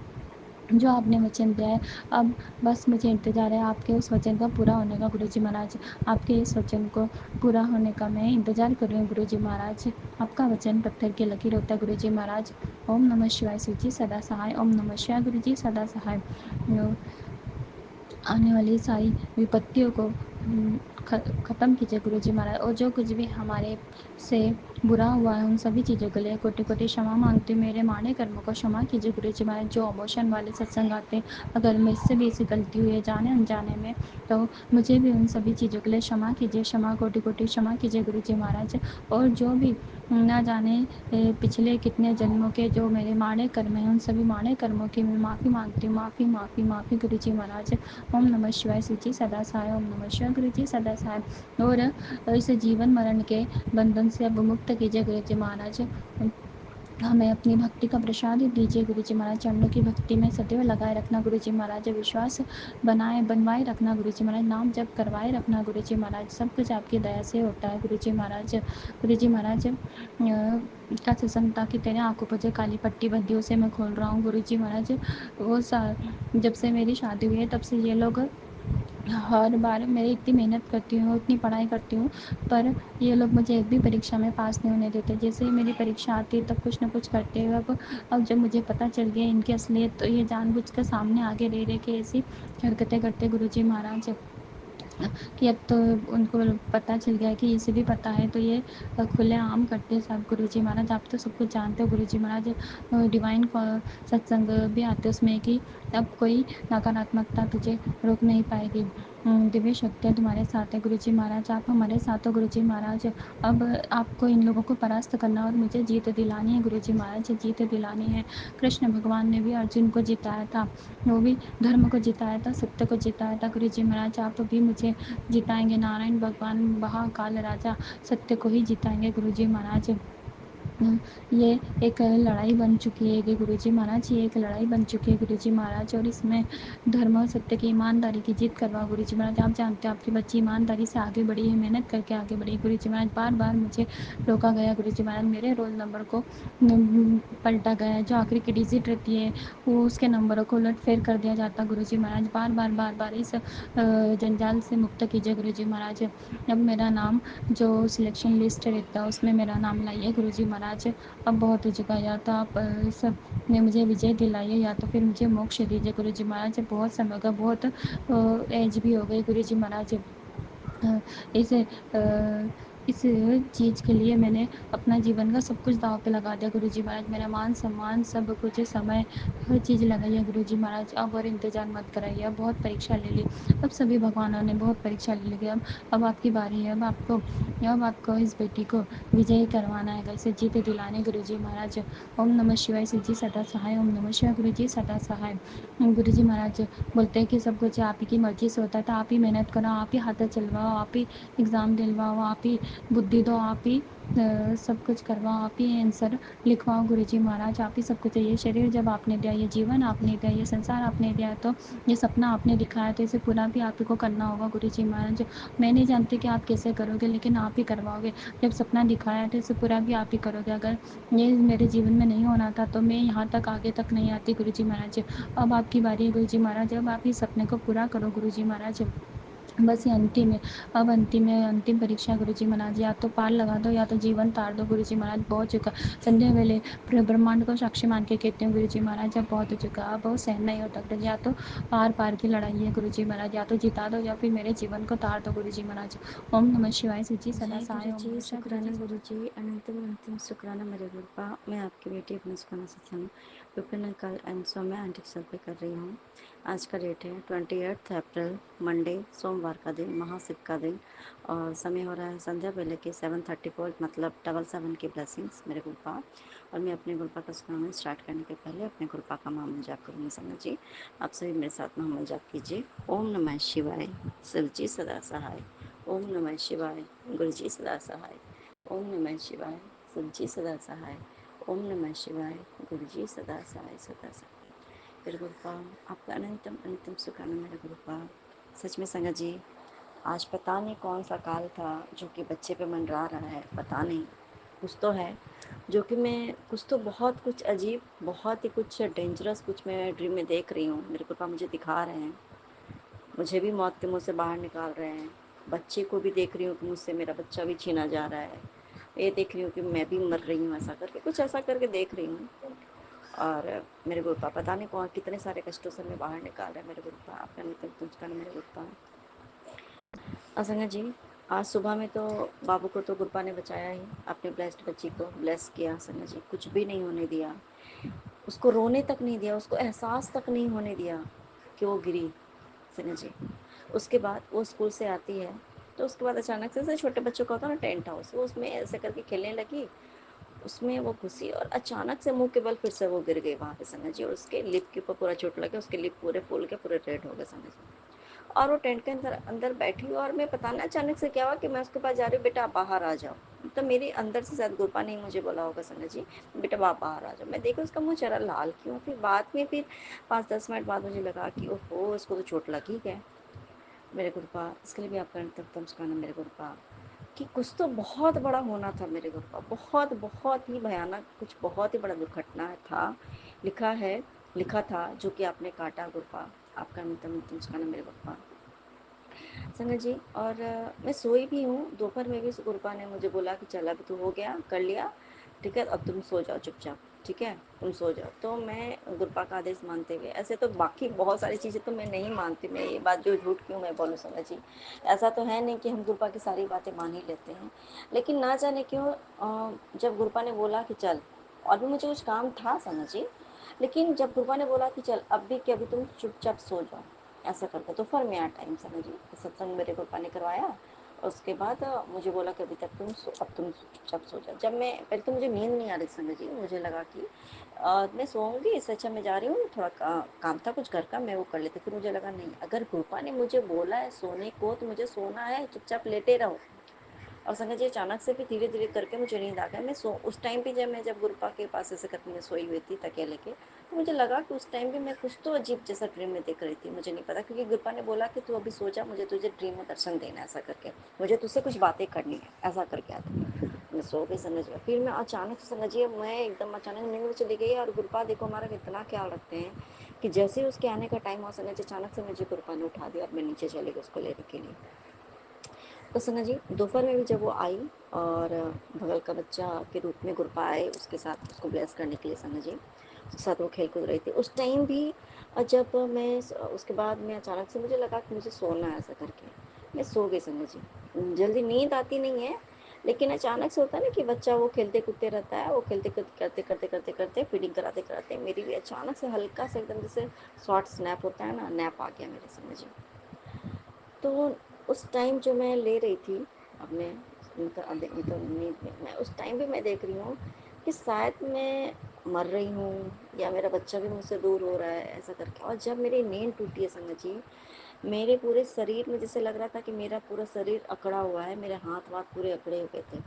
C: जो आपने वचन दिया है, अब बस मुझे इंतज़ार है आपके उस वचन का पूरा होने का गुरुजी महाराज। आपके इस वचन को पूरा होने का मैं इंतज़ार कर रही हूँ गुरुजी महाराज। आपका वचन पत्थर की लकीर होता है गुरुजी महाराज। ओम नमः शिवाय सूची सदा सहाय, ओम नमः शिवाय गुरुजी सदा सहाय। आने वाली सारी विपत्तियों को ख़त्म कीजिए गुरुजी महाराज, और जो कुछ भी हमारे से बुरा हुआ है उन सभी चीज़ों के लिए कोटि कोटि क्षमा मांगती हूँ। मेरे माड़े कर्मों को क्षमा कीजिए गुरुजी महाराज। जो इमोशन वाले सत्संग आते हैं, अगर मुझसे भी ऐसी गलती हुई है जाने अनजाने में, तो मुझे भी उन सभी चीज़ों के लिए क्षमा कीजिए, क्षमा कोटि कोटि क्षमा कीजिए गुरुजी महाराज। और जो भी ना जाने पिछले कितने जन्मों के जो मेरे माड़े कर्म हैं, उन सभी माड़े कर्मों की मैं माफ़ी मांगती हूँ, माफ़ी माफ़ी माफ़ी गुरुजी महाराज। ओम नमः शिवाय सूची सदा सहाय, ओम नमः शिवाय गुरुजी सदा सहाय। और इस जीवन मरण के बंधन से अब मुक्त कीजिए गुरुजी महाराज। हमें अपनी भक्ति का प्रसाद दीजिए गुरुजी महाराज। चरणों की भक्ति में सदैव लगाए रखना गुरुजी महाराज। विश्वास बनवाए रखना गुरुजी महाराज। नाम जप करवाए रखना गुरुजी महाराज। सब कुछ आपकी दया से होता है गुरुजी महाराज। गुरुजी महाराज का सत्संग ताकि तेरे आंखों पर जो काली पट्टी बंधी उसे मैं खोल रहा हूँ गुरुजी महाराज। जब से मेरी शादी हुई है तब से ये लोग हर बार मेरी इतनी मेहनत करती हूँ, इतनी पढ़ाई करती हूँ, पर ये लोग मुझे एक भी परीक्षा में पास नहीं होने देते। जैसे ही मेरी परीक्षा आती है तब कुछ ना कुछ करते हैं। अब जब मुझे पता चल गया इनकी असलियत, तो ये जानबूझकर सामने आगे रह के ऐसी हरकतें करते गुरुजी महाराज कि अब तो उनको पता चल गया है कि इसे भी पता है, तो ये खुलेआम करते हैं सब गुरुजी महाराज। आप तो सब कुछ जानते हो गुरुजी महाराज। डिवाइन सत्संग भी आते हैं उसमें कि अब कोई नकारात्मकता तुझे रोक नहीं पाएगी। दिव्य शक्तियाँ तुम्हारे साथ है गुरुजी महाराज, आप हमारे साथ हो गुरुजी महाराज। अब आपको इन लोगों को परास्त करना और मुझे जीत दिलानी है गुरुजी महाराज, जीत दिलानी है। कृष्ण भगवान ने भी अर्जुन को जिताया था, वो भी धर्म को जिताया था, सत्य को जिताया था गुरुजी महाराज। आप भी मुझे जिताएंगे। नारायण भगवान महाकाल राजा सत्य को ही जिताएंगे गुरुजी महाराज। ये एक लड़ाई बन चुकी है कि गुरुजी महाराज, ये एक लड़ाई बन चुकी है गुरुजी महाराज, और इसमें धर्म और सत्य की ईमानदारी की जीत करवाओ गुरुजी महाराज। आप जानते हैं आपकी बच्ची ईमानदारी से आगे बढ़ी है, मेहनत करके आगे बढ़ी है गुरुजी महाराज। बार बार मुझे रोका गया गुरुजी महाराज, मेरे रोल नंबर को पलटा गया। जो आखिरी की डिजिट रहती है वो उसके नंबरों को उलट फेर कर दिया जाता गुरुजी महाराज। बार बार इस जंजाल से मुक्त कीजिए गुरुजी महाराज। अब मेरा नाम जो सिलेक्शन लिस्ट रहता है उसमें मेरा नाम लाइए गुरुजी महाराज। अब बहुत हो चुका है, या तो आप सब ने मुझे विजय दिलाई, या तो फिर मुझे मोक्ष दीजिए गुरुजी महाराज। बहुत समय हो गया, बहुत एज भी हो गई गुरुजी महाराज। अ, इस अ, इस चीज़ के लिए मैंने अपना जीवन का सब कुछ दाँव पे लगा दिया गुरुजी महाराज। मेरा मान सम्मान सब कुछ, समय, हर चीज़ लगाई है गुरुजी महाराज। अब और इंतज़ार मत कराइए, अब बहुत परीक्षा ले ली, अब सभी भगवानों ने बहुत परीक्षा ले ली। अब आपकी बारी है। अब आपको इस बेटी को विजयी करवाना है, इसे जीत दिलाने गुरुजी महाराज। ओम नमः शिवाय जी सदा सहाय, ओम नमः शिवाय गुरुजी सदा सहाय। गुरुजी महाराज बोलते हैं कि सब कुछ आप ही की मर्जी से होता है, तो आप ही मेहनत करो, आप ही हाथ चलवाओ, आप ही एग्ज़ाम दिलवाओ, आप ही बुद्धि दो, आप ही सब कुछ करवाओ, आप ही आंसर लिखवाओ गुरुजी महाराज। आप ही सब कुछ है। ये शरीर जब आपने दिया, ये जीवन आपने दिया, ये संसार आपने दिया, तो ये सपना आपने दिखाया, तो इसे पूरा भी आप ही को करना होगा गुरुजी महाराज। मैं नहीं जानती कि आप कैसे करोगे, लेकिन आप ही करवाओगे। जब सपना दिखाया है तो इसे पूरा भी आप ही करोगे। अगर ये मेरे जीवन में नहीं होना था तो मैं यहाँ तक आगे तक नहीं आती गुरुजी महाराज। अब आपकी बारी है गुरुजी महाराज, अब आप इस सपने को पूरा करो गुरुजी महाराज। बस ये अंतिम है, अब अंतिम है, अंतिम परीक्षा गुरुजी महाराज। या तो पार लगा दो या तो जीवन तार दो गुरुजी महाराज। बहुत चुका संध्या वेले ब्रह्मांड को साक्षी मान के कहते हैं गुरुजी महाराज, अब बहुत हो चुका, अब बहुत सहन नहीं होता गुरुजी। या तो पार पार की लड़ाई है गुरुजी महाराज, या तो जिता दो या फिर मेरे जीवन को तार दो गुरुजी महाराज। ओम नमः शिवाय जी सदा
A: जय
C: सहाय, ओम
A: गुरुजी,
C: नमः शिवाय
A: शुक्राना
C: गुरुजी।
A: गुरुजी, अनंतम अंतिम शुक्राना मेरे रूपा। मैं आपकी बेटी अपने सुखाना सत्संग विपिन कल एंड सौम्या आंटी सर पे कर रही हूँ। आज का डेट है 28 अप्रैल, मंडे, सोमवार।
D: शुक्रवार का दिन, महाशिव का दिन, और समय हो रहा है संध्या वेले के 7:34, मतलब 777 की ब्लेसिंग्स मेरे गुरुपा। और मैं अपने गुरुपा का सुनाना स्टार्ट करने के पहले अपने गुरुपा का महामंत्र जाप करूँगी संगत जी। आप सभी मेरे साथ महामंत्र जाप कीजिए। ओम नमः शिवाय, शिव जी सदा सहाय। ओम नमः शिवाय, गुरु जी सदा सहाय। ओम नमः शिवाय, शिव जी सदा सहाय। ओम नमः शिवाय, गुरु जी सदा सहाय सदा सहाय। मेरे गुरुपा आपका अनंतम अनंतम सुखाना मेरे गुरुपा। सच में संगत जी, आज पता नहीं कौन सा काल था जो कि बच्चे पे मंडरा रहा है, पता नहीं कुछ तो है जो कि मैं कुछ तो बहुत कुछ अजीब, बहुत ही कुछ डेंजरस कुछ मैं ड्रीम में देख रही हूँ। मेरे पापा मुझे दिखा रहे हैं, मुझे भी मौत के मुँह से बाहर निकाल रहे हैं। बच्चे को भी देख रही हूँ कि मुझसे मेरा बच्चा भी छीना जा रहा है। ये देख रही हूँ कि मैं भी मर रही हूँ, ऐसा करके कुछ ऐसा करके देख रही हूँ। और मेरे गुरुपा पता नहीं कौन कितने सारे कष्टों से मैं बाहर निकाल रहे हैं मेरे गुरुपा। आपका नित्य तुझका मेरे गुरुपा। संगत जी, आज सुबह में तो बाबू को तो गुरुपा ने बचाया ही, अपने ब्लेस्ड बच्ची को ब्लेस किया संगत जी, कुछ भी नहीं होने दिया, उसको रोने तक नहीं दिया, उसको एहसास तक नहीं होने दिया कि वो गिरी संगत जी। उसके बाद वो स्कूल से आती है तो उसके बाद अचानक से छोटे बच्चों का होता है ना टेंट हाउस, वो उसमें ऐसे करके खेलने लगी, उसमें वो घुसी और अचानक से मुंह के बल फिर से वो गिर गई वहाँ पे संगत जी, और उसके लिप के ऊपर पूरा चोट लगा, उसके लिप पूरे फूल के पूरे रेड हो गए संगत जी। और वो टेंट के अंदर अंदर बैठी और मैं पता नहीं अचानक से क्या हुआ कि मैं उसके पास जा रही हूँ, बेटा आप बाहर आ जाओ। तो मेरी अंदर से शायद गुरपा ने मुझे बोला होगा संगत जी, बेटा आप बाहर आ जाओ। मैं देखी उसका मुँह चेहरा लाल क्यों, फिर बाद में फिर 5-10 मिनट बाद मुझे लगा कि ओहो इसको तो चोट लगी है। मेरे गुरुपा इसके लिए भी आपका तम सिखाना मेरे गुरुपा कि कुछ तो बहुत बड़ा होना था मेरे गुरुपा, बहुत बहुत ही भयानक, कुछ बहुत ही बड़ा दुर्घटना था, लिखा है, लिखा था जो कि आपने काटा गुरुपा। आपका तम सिखाना मेरे गुरुपा संगत जी। और मैं सोई भी हूँ, दोपहर में भी गुरुपा ने मुझे बोला कि चल अब तो हो गया, कर लिया, ठीक है अब तुम सो जाओ चुपचाप, ठीक है तुम सो जाओ। तो मैं गुरुपा का आदेश मानते हुए, ऐसे तो बाकी बहुत सारी चीज़ें तो मैं नहीं मानती, मैं ये बात जो झूठ क्यों मैं बोलूँ संगत जी, ऐसा तो है नहीं कि हम गुरुपा की सारी बातें मान ही लेते हैं, लेकिन ना जाने क्यों जब गुरुपा ने बोला कि चल, और भी मुझे कुछ काम था संगत जी, लेकिन जब गुरुपा ने बोला कि चल अब भी कि अभी तुम चुपचाप सो जाओ, ऐसा करके दोपहर में आया टाइम समझ लो, सत्संग मेरे गुरुपा ने करवाया और उसके बाद मुझे बोला कि अभी तक अब तुम चुपचाप सो जाओ। जब मैं पहले तो मुझे नींद नहीं आ रही संगत जी, मुझे लगा कि मैं सोऊंगी, इससे अच्छा मैं जा रही हूँ, थोड़ा काम था कुछ घर का, मैं वो कर लेती। फिर मुझे लगा नहीं, अगर गुरुपा ने मुझे बोला है सोने को तो मुझे सोना है, चुपचाप लेटे रहो। और संगत जी अचानक से भी धीरे धीरे करके मुझे नींद आ गया। मैं उस टाइम पे जब गुरुपा के पास ऐसे करके मैं सोई हुई थी तकिया लेके, तो मुझे लगा कि उस टाइम भी मैं कुछ तो अजीब जैसा ड्रीम में देख रही थी, मुझे नहीं पता, क्योंकि गुरुपा ने बोला कि तू अभी सो जा, मुझे तुझे ड्रीम में दर्शन देना है, ऐसा करके मुझे तुझसे कुछ बातें करनी है, ऐसा करके आता। मैं सो गई समझ गया। फिर मैं अचानक से समझिए मैं एकदम अचानक नींद में चली गई, और गुरुपा देखो हमारा कितना ख्याल रखते हैं कि जैसे ही उसके आने का टाइम हुआ समझ अचानक से मुझे गुरुपा ने उठा दिया और मैं नीचे चली गई उसको लेने के लिए। तो सुना जी दोपहर में भी जब वो आई और भगल का बच्चा के रूप में गुरपा आए उसके साथ उसको ब्लेस करने के लिए संगा जी, उसके साथ वो खेल कूद रही थी उस टाइम भी। जब मैं उसके बाद में अचानक से मुझे लगा कि मुझे सोना है, ऐसा करके मैं सो गई संगा जी। जल्दी नींद आती नहीं है, लेकिन अचानक से होता है ना कि बच्चा वो खेलते कूदते रहता है, वो खेलते करते करते करते करते फीडिंग कराते कराते मेरी भी अचानक से हल्का सा एकदम जैसे शॉर्ट स्नैप होता है ना, नैप आ गया मेरे समझ। तो उस टाइम जो मैं ले रही थी अपने मतलब नींद में, मैं उस टाइम भी मैं देख रही हूँ कि शायद मैं मर रही हूँ या मेरा बच्चा भी मुझसे दूर हो रहा है, ऐसा करके। और जब मेरी नींद टूटी है संगत जी, मेरे पूरे शरीर में जैसे लग रहा था कि मेरा पूरा शरीर अकड़ा हुआ है, मेरे हाथ वाथ पूरे अकड़े हुए थे,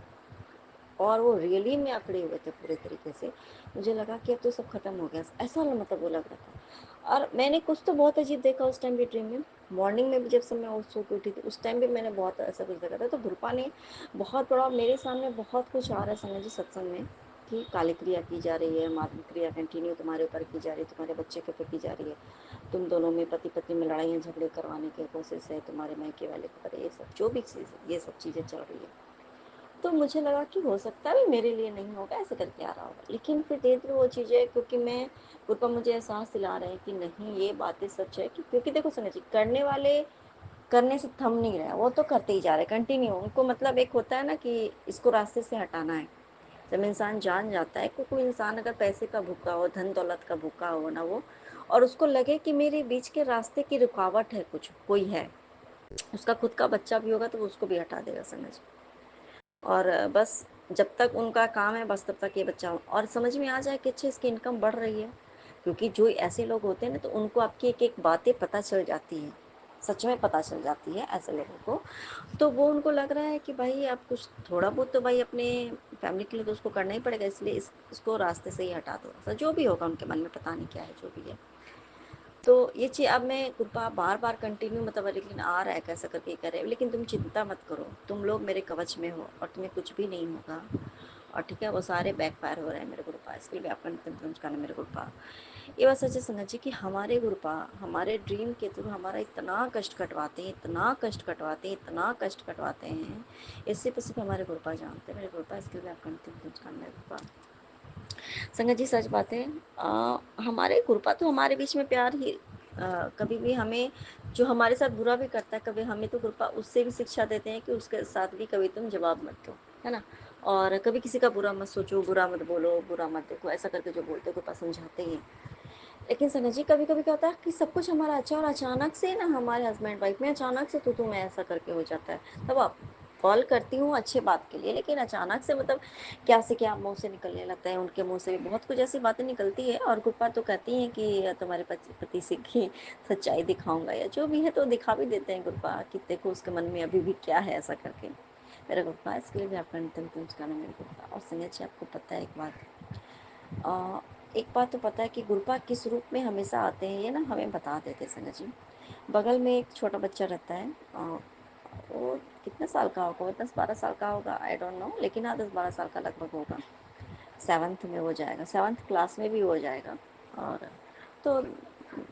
D: और वो रियली में अकड़े हुए थे पूरे तरीके से। मुझे लगा कि अब तो सब खत्म हो गया, ऐसा मतलब वो लग रहा था। और मैंने कुछ तो बहुत अजीब देखा उस टाइम भी ड्रीम में, मॉर्निंग में भी जब से मैं सो के उठी थी उस टाइम भी मैंने बहुत ऐसा कुछ देखा था। तो गुरुपा ने बहुत बड़ा मेरे सामने बहुत कुछ आ रहा है समझ जी सत्संग में कि काली क्रिया की जा रही है, मातृ क्रिया कंटिन्यू तुम्हारे ऊपर की जा रही है, तुम्हारे बच्चे के ऊपर की जा रही है, तुम दोनों में पति पत्नी में लड़ाइयाँ झगड़े करवाने की कोशिश है, तुम्हारे मायके वाले के ऊपर, ये सब जो भी चीज़ ये सब चीज़ें चल रही है। तो मुझे लगा कि हो सकता है मेरे लिए नहीं होगा, ऐसे करके आ रहा होगा। लेकिन फिर धीरे धीरे वो चीज़ें, क्योंकि मैं गुरुपा मुझे एहसास दिला रहे हैं कि नहीं ये बातें सच है, कि क्योंकि देखो सुनिए जी, करने वाले करने से थम नहीं रहे, वो तो करते ही जा रहे कंटिन्यू। उनको मतलब एक होता है ना कि इसको रास्ते से हटाना है। जब इंसान जान जाता है कि कोई इंसान अगर पैसे का भूखा हो, धन दौलत का भूखा हो ना वो, और उसको लगे कि मेरे बीच के रास्ते की रुकावट है, कुछ कोई है, उसका खुद का बच्चा भी होगा तो वो उसको भी हटा देगा समझ। और बस जब तक उनका काम है बस तब तक ये बच्चा और समझ में आ जाए कि अच्छा इसकी इनकम बढ़ रही है, क्योंकि जो ऐसे लोग होते हैं ना तो उनको आपकी एक एक बातें पता चल जाती है, सच में पता चल जाती है ऐसे लोगों को। तो वो उनको लग रहा है कि भाई आप कुछ थोड़ा बहुत तो भाई अपने फैमिली के लिए तो उसको करना ही पड़ेगा, इसलिए इसको रास्ते से ही हटा दो, तो जो भी होगा उनके मन में पता नहीं क्या है जो भी है। तो ये चीज़ अब मैं कृपा बार बार कंटिन्यू मतलब लेकिन आ रहा है कैसा करके करे, लेकिन तुम चिंता मत करो, तुम लोग मेरे कवच में हो और तुम्हें कुछ भी नहीं होगा। और ठीक है वो सारे बैकफायर हो रहे हैं मेरे गुरुपा, इसके लिए भी आपका नित्य नमस्कार है मेरे गुरुपा। ये बात सच है संगत जी कि हमारे गुरुपा हमारे ड्रीम के थ्रू हमारा इतना कष्ट कटवाते हैं, इतना कष्ट कटवाते हैं, इतना कष्ट कटवाते हैं, इससे तो सिर्फ हमारे गुरुपा जानते हैं मेरे गुरुपा, इसके लिए भी आपका नित्य नमस्कार मेरे गुरुपा। संगत जी सच बात है, हमारे गुरुपा तो हमारे बीच में प्यार ही कभी भी हमें जो हमारे साथ बुरा भी करता है कभी हमें तो गुरुपा उससे भी शिक्षा देते हैं कि उसके साथ भी कभी तुम जवाब मत दो, है ना। और कभी किसी का बुरा मत सोचो, बुरा मत बोलो, बुरा मत देखो, ऐसा करके जो बोलते गुरुपा समझाते ही हैं। लेकिन संगत जी कभी कभी क्या होता है कि सब कुछ हमारा अच्छा और अचानक से ना हमारे हस्बैंड वाइफ में अचानक से तो तुम्हें ऐसा करके हो जाता है, तब आप कॉल करती हूँ अच्छे बात के लिए, लेकिन अचानक से मतलब क्या से क्या मुंह से निकलने लगता है, उनके मुंह से भी बहुत कुछ ऐसी बातें निकलती है और कृपा तो कहती हैं कि तुम्हारे पति से की सच्चाई दिखाऊंगा या जो भी है, तो दिखा भी देते हैं कृपा कि देखो उसके मन में अभी भी क्या है ऐसा करके मेरा कृपा, इसके लिए भी आपका नित्य नमस्कार है मेरे कृपा। और संगत जी आपको पता है एक बात तो पता है कि गुरपा किस रूप में हमेशा आते हैं ये ना हमें बता देते हैं संगत जी। बगल में एक छोटा बच्चा रहता है, वो कितने साल का होगा, वो 10-12 साल का होगा, आई डोंट नो, लेकिन हाँ 10-12 साल का लगभग होगा, 7th में हो जाएगा, 7th क्लास में भी हो जाएगा। और तो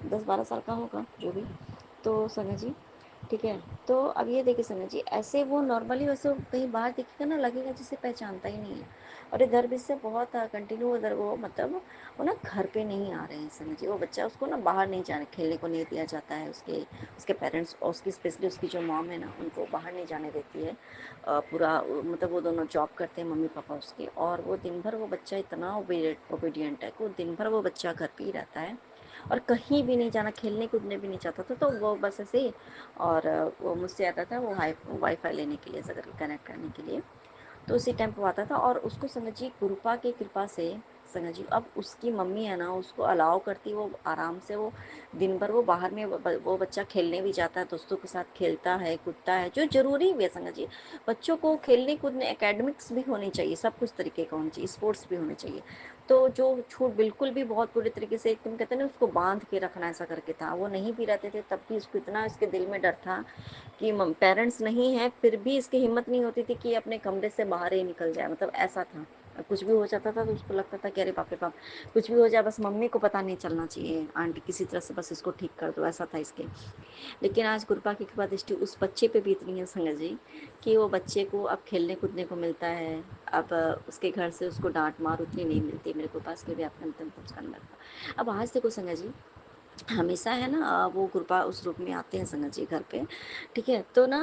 D: 10-12 साल का होगा जो भी। तो संगत जी ठीक है, तो अब ये देखिए संगत जी ऐसे वो नॉर्मली वैसे कहीं बाहर दिखेगा ना लगेगा जैसे पहचानता ही नहीं है। और इधर भी से बहुत कंटिन्यू उधर वो मतलब वो ना घर पे नहीं आ रहे हैं संगत जी, वो बच्चा उसको ना बाहर नहीं जाने खेलने को नहीं दिया जाता है, उसके उसके पेरेंट्स और उसकी स्पेशली उसकी जो मॉम है ना उनको बाहर नहीं जाने देती है। पूरा मतलब वो दोनों जॉब करते हैं मम्मी पापा उसके, और वो दिन भर वो बच्चा इतना ओबीडियंट है कि वो दिन भर वो बच्चा घर पे ही रहता है और कहीं भी नहीं जाना, खेलने कूदने भी नहीं चाहता था, तो वो बस ऐसे ही। और वो मुझसे आता था वो वाईफाई लेने के लिए, ऐसा करके कनेक्ट करने के लिए, तो उसी टाइम पे वो आता था। और उसको संगत जी गुरुपा की कृपा से संगत जी अब उसकी मम्मी है ना उसको अलाउ करती, वो आराम से वो दिन भर वो बाहर में वो बच्चा खेलने भी जाता है, दोस्तों के साथ खेलता है कूदता है, जो जरूरी भी है संगत जी। बच्चों को खेलने कूदने एकेडमिक्स भी होनी चाहिए, सब कुछ तरीके का होना चाहिए, स्पोर्ट्स भी होने चाहिए। तो जो छूट बिल्कुल भी बहुत बुरे तरीके से एकदम कहते हैं ना उसको बांध के रखना ऐसा करके था, वो नहीं भी रहते थे तब भी उसको इतना इसके दिल में डर था कि पेरेंट्स नहीं है फिर भी इसकी हिम्मत नहीं होती थी कि अपने कमरे से बाहर ही निकल जाए, मतलब ऐसा था। कुछ भी हो जाता था तो उसको लगता था कि अरे बाप रे बाप कुछ भी हो जाए बस मम्मी को पता नहीं चलना चाहिए, आंटी किसी तरह से बस इसको ठीक कर दो, ऐसा था इसके। लेकिन आज कृपा की कृपा दृष्टि उस बच्चे पे बीत रही है संगत जी कि वो बच्चे को अब खेलने कूदने को मिलता है, अब उसके घर से उसको डांट मार उतनी नहीं मिलती, मेरे को पास के भी अपने अंतिम पुरस्कार मिलता। अब आज देखो संगत जी हमेशा है ना वो कृपा उस रूप में आते हैं संगत जी घर पे, ठीक है। तो ना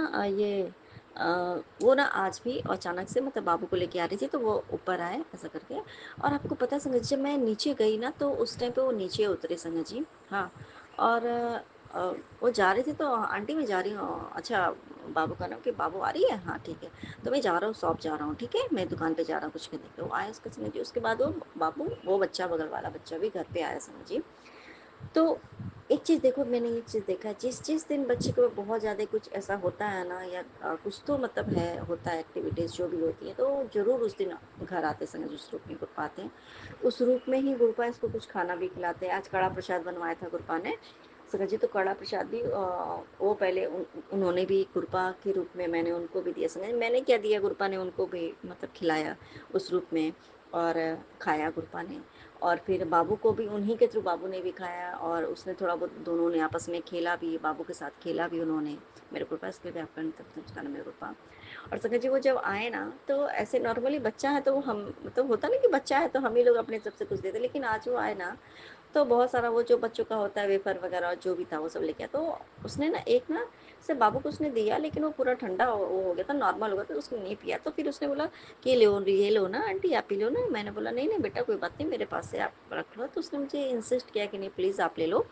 D: वो ना आज भी अचानक से मतलब बाबू को लेके आ रही थी तो वो ऊपर आए ऐसा करके। और आपको पता है संगत जी जब मैं नीचे गई ना तो उस टाइम पे वो नीचे उतरे संगत जी। हाँ, और अ, वो जा रहे थे तो आंटी मैं जा रही हूँ, अच्छा बाबू का नाम कि बाबू आ रही है, हाँ ठीक है, तो मैं जा रहा हूँ शॉप जा रहा हूँ, ठीक है मैं दुकान पे जा रहा हूँ कुछ खरीदने, वो आया उसका समझ जी। उसके बाद वो बाबू वो बच्चा बगल वाला बच्चा भी घर पे आया समझ जी। तो एक चीज़ देखो मैंने ये चीज़ देखा है जिस जिस दिन बच्चे को बहुत ज़्यादा कुछ ऐसा होता है ना या कुछ तो मतलब है होता है एक्टिविटीज़ जो भी होती है तो ज़रूर उस दिन घर आते समय उस रूप में गुरपा आते हैं, उस रूप में ही गुरपा इसको कुछ खाना भी खिलाते हैं। आज कड़ा प्रसाद बनवाया था गुरपा ने सका जी, तो कड़ा प्रसाद भी वो पहले उन्होंने भी गुरपा के रूप में मैंने उनको भी दिया, समझ मैंने क्या दिया गुरपा ने उनको भी मतलब खिलाया उस रूप में, और खाया गुरपा ने। और फिर बाबू को भी उन्हीं के थ्रू बाबू ने भी खाया और उसने थोड़ा बहुत दोनों ने आपस में खेला भी, बाबू के साथ खेला भी उन्होंने मेरे को पास के भी आपका नमस्कार मेरे को। और संगत जी वो जब आए ना तो ऐसे नॉर्मली बच्चा है तो हम मतलब होता ना कि बच्चा है तो हम ही लोग अपने तरफ से कुछ देते, लेकिन आज वो आए ना तो बहुत सारा वो जो बच्चों का होता है वेफर वगैरह जो भी था वो सब लेके आया, तो उसने ना एक ना से बाबू को उसने दिया लेकिन वो पूरा ठंडा वो हो गया था, नॉर्मल हो गया, तो उसने नहीं पिया। तो फिर उसने बोला कि ये लो ना आंटी आप पी लो ना। मैंने बोला नहीं नहीं बेटा कोई बात नहीं मेरे पास से आप रख लो, तो उसने मुझे इंसिस्ट किया कि नहीं प्लीज़ आप ले लो।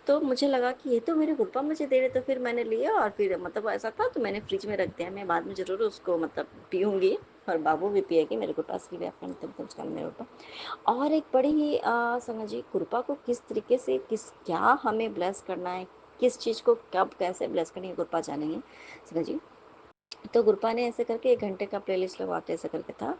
D: तो मुझे लगा कि ये तो मेरे गुप्पा मुझे दे रहे, तो फिर मैंने लिया और फिर मतलब ऐसा था तो मैंने फ्रिज में रख दिया, मैं बाद में ज़रूर उसको मतलब पीऊँगी और बाबू भी पिएगी मेरे गुप्पा, इसलिए भी आपका नतमस्तकान मेरे गुप्पा। और एक बड़ी ही समझिए गुरपा को किस तरीके से क्या हमें ब्लेस करना है, किस चीज़ को कब कैसे ब्लेस करनी है, गुरपा जानेंगे समझिए। तो गुरपा ने ऐसे करके 1 घंटे का प्लेलिस्ट लगवाते ऐसे करके था।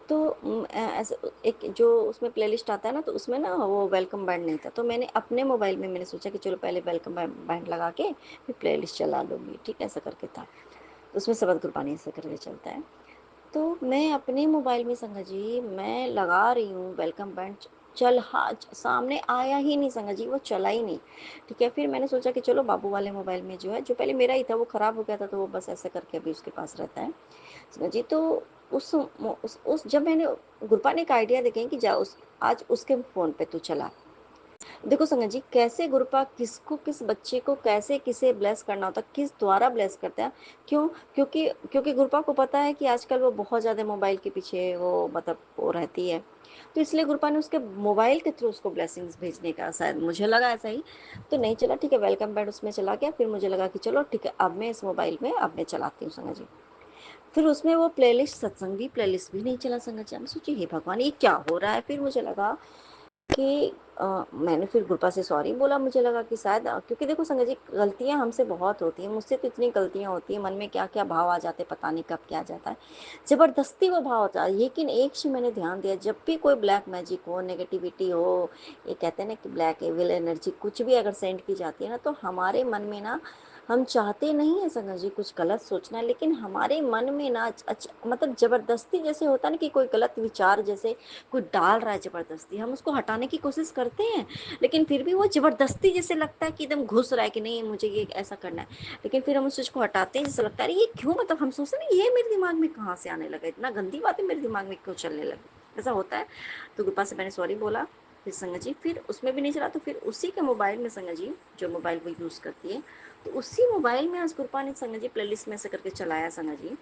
D: तो ऐसे एक जो उसमें प्लेलिस्ट आता है ना, तो उसमें ना वो वेलकम बैंड नहीं था, तो मैंने अपने मोबाइल में मैंने सोचा कि चलो पहले वेलकम बैंड लगा के फिर प्लेलिस्ट चला लूँगी, ठीक है, ऐसा करके था। तो उसमें सबद गुरबानी ऐसे करके चलता है। तो मैं अपने मोबाइल में संगा जी मैं लगा रही हूँ वेलकम बैंड, चल हाँ सामने आया ही नहीं संगा जी, वो चला ही नहीं। ठीक है, फिर मैंने सोचा कि चलो बाबू वाले मोबाइल में जो है, जो पहले मेरा ही था वो ख़राब हो गया था, तो वो बस ऐसे करके अभी उसके पास रहता है संगा जी। तो उस जब मैंने गुरपा ने एक आइडिया देखे कि जा उस आज उसके फ़ोन पे तू चला। देखो संगत जी कैसे गुरुपा किसको किस बच्चे को कैसे किसे ब्लेस करना होता है, किस द्वारा ब्लेस करते हैं। क्यों? क्योंकि क्योंकि गुरुपा को पता है कि आजकल वो बहुत ज़्यादा मोबाइल के पीछे वो मतलब वो रहती है, तो इसलिए गुरुपा ने उसके मोबाइल के थ्रू उसको ब्लेसिंग्स भेजने का, शायद मुझे लगा ऐसा ही। तो नहीं चला, ठीक है, वेलकम बैड उसमें चला गया। फिर मुझे लगा कि चलो ठीक है, अब मैं इस मोबाइल में अब मैं चलाती हूँ संगत जी। फिर उसमें वो प्लेलिस्ट सत्संग भी प्लेलिस्ट भी नहीं चला संगत जी। मैं सोची हे भगवान ये क्या हो रहा है। फिर मुझे लगा कि मैंने फिर गुरपा से सॉरी बोला। मुझे लगा कि शायद क्योंकि देखो संगत जी गलतियाँ हमसे बहुत होती हैं, मुझसे तो इतनी गलतियाँ होती हैं, मन में क्या क्या भाव आ जाते हैं पता नहीं कब क्या आ जाता है, ज़बरदस्ती वो भाव होता है। लेकिन एक चीज़ मैंने ध्यान दिया, जब भी कोई ब्लैक मैजिक हो, नेगेटिविटी हो, ये कहते हैं ना कि ब्लैक एविल एनर्जी कुछ भी अगर सेंड की जाती है ना, तो हमारे मन में ना, हम चाहते नहीं है संगत जी कुछ गलत सोचना, लेकिन हमारे मन में ना मतलब ज़बरदस्ती जैसे होता है ना कि कोई गलत विचार जैसे कोई डाल रहा है ज़बरदस्ती, हम उसको हटाने की कोशिश करते हैं, लेकिन फिर भी वो ज़बरदस्ती जैसे लगता है कि एकदम घुस रहा है कि नहीं मुझे ये ऐसा करना है। लेकिन फिर हम उस चीज़ को हटाते हैं, जैसे लगता है अरे ये क्यों, मतलब हम सोचते हैं ना ये मेरे दिमाग में कहाँ से आने लगा, इतना गंदी बातें मेरे दिमाग में क्यों चलने लगी, ऐसा होता है। तो कृपा से मैंने सॉरी बोला। फिर संगत जी फिर उसमें भी नहीं चला, तो फिर उसी के मोबाइल में संगत जी जो मोबाइल वो यूज़ करती है, तो उसी मोबाइल में आज गुरपा ने संगत जी प्लेलिस्ट में से करके चलाया संगत जी,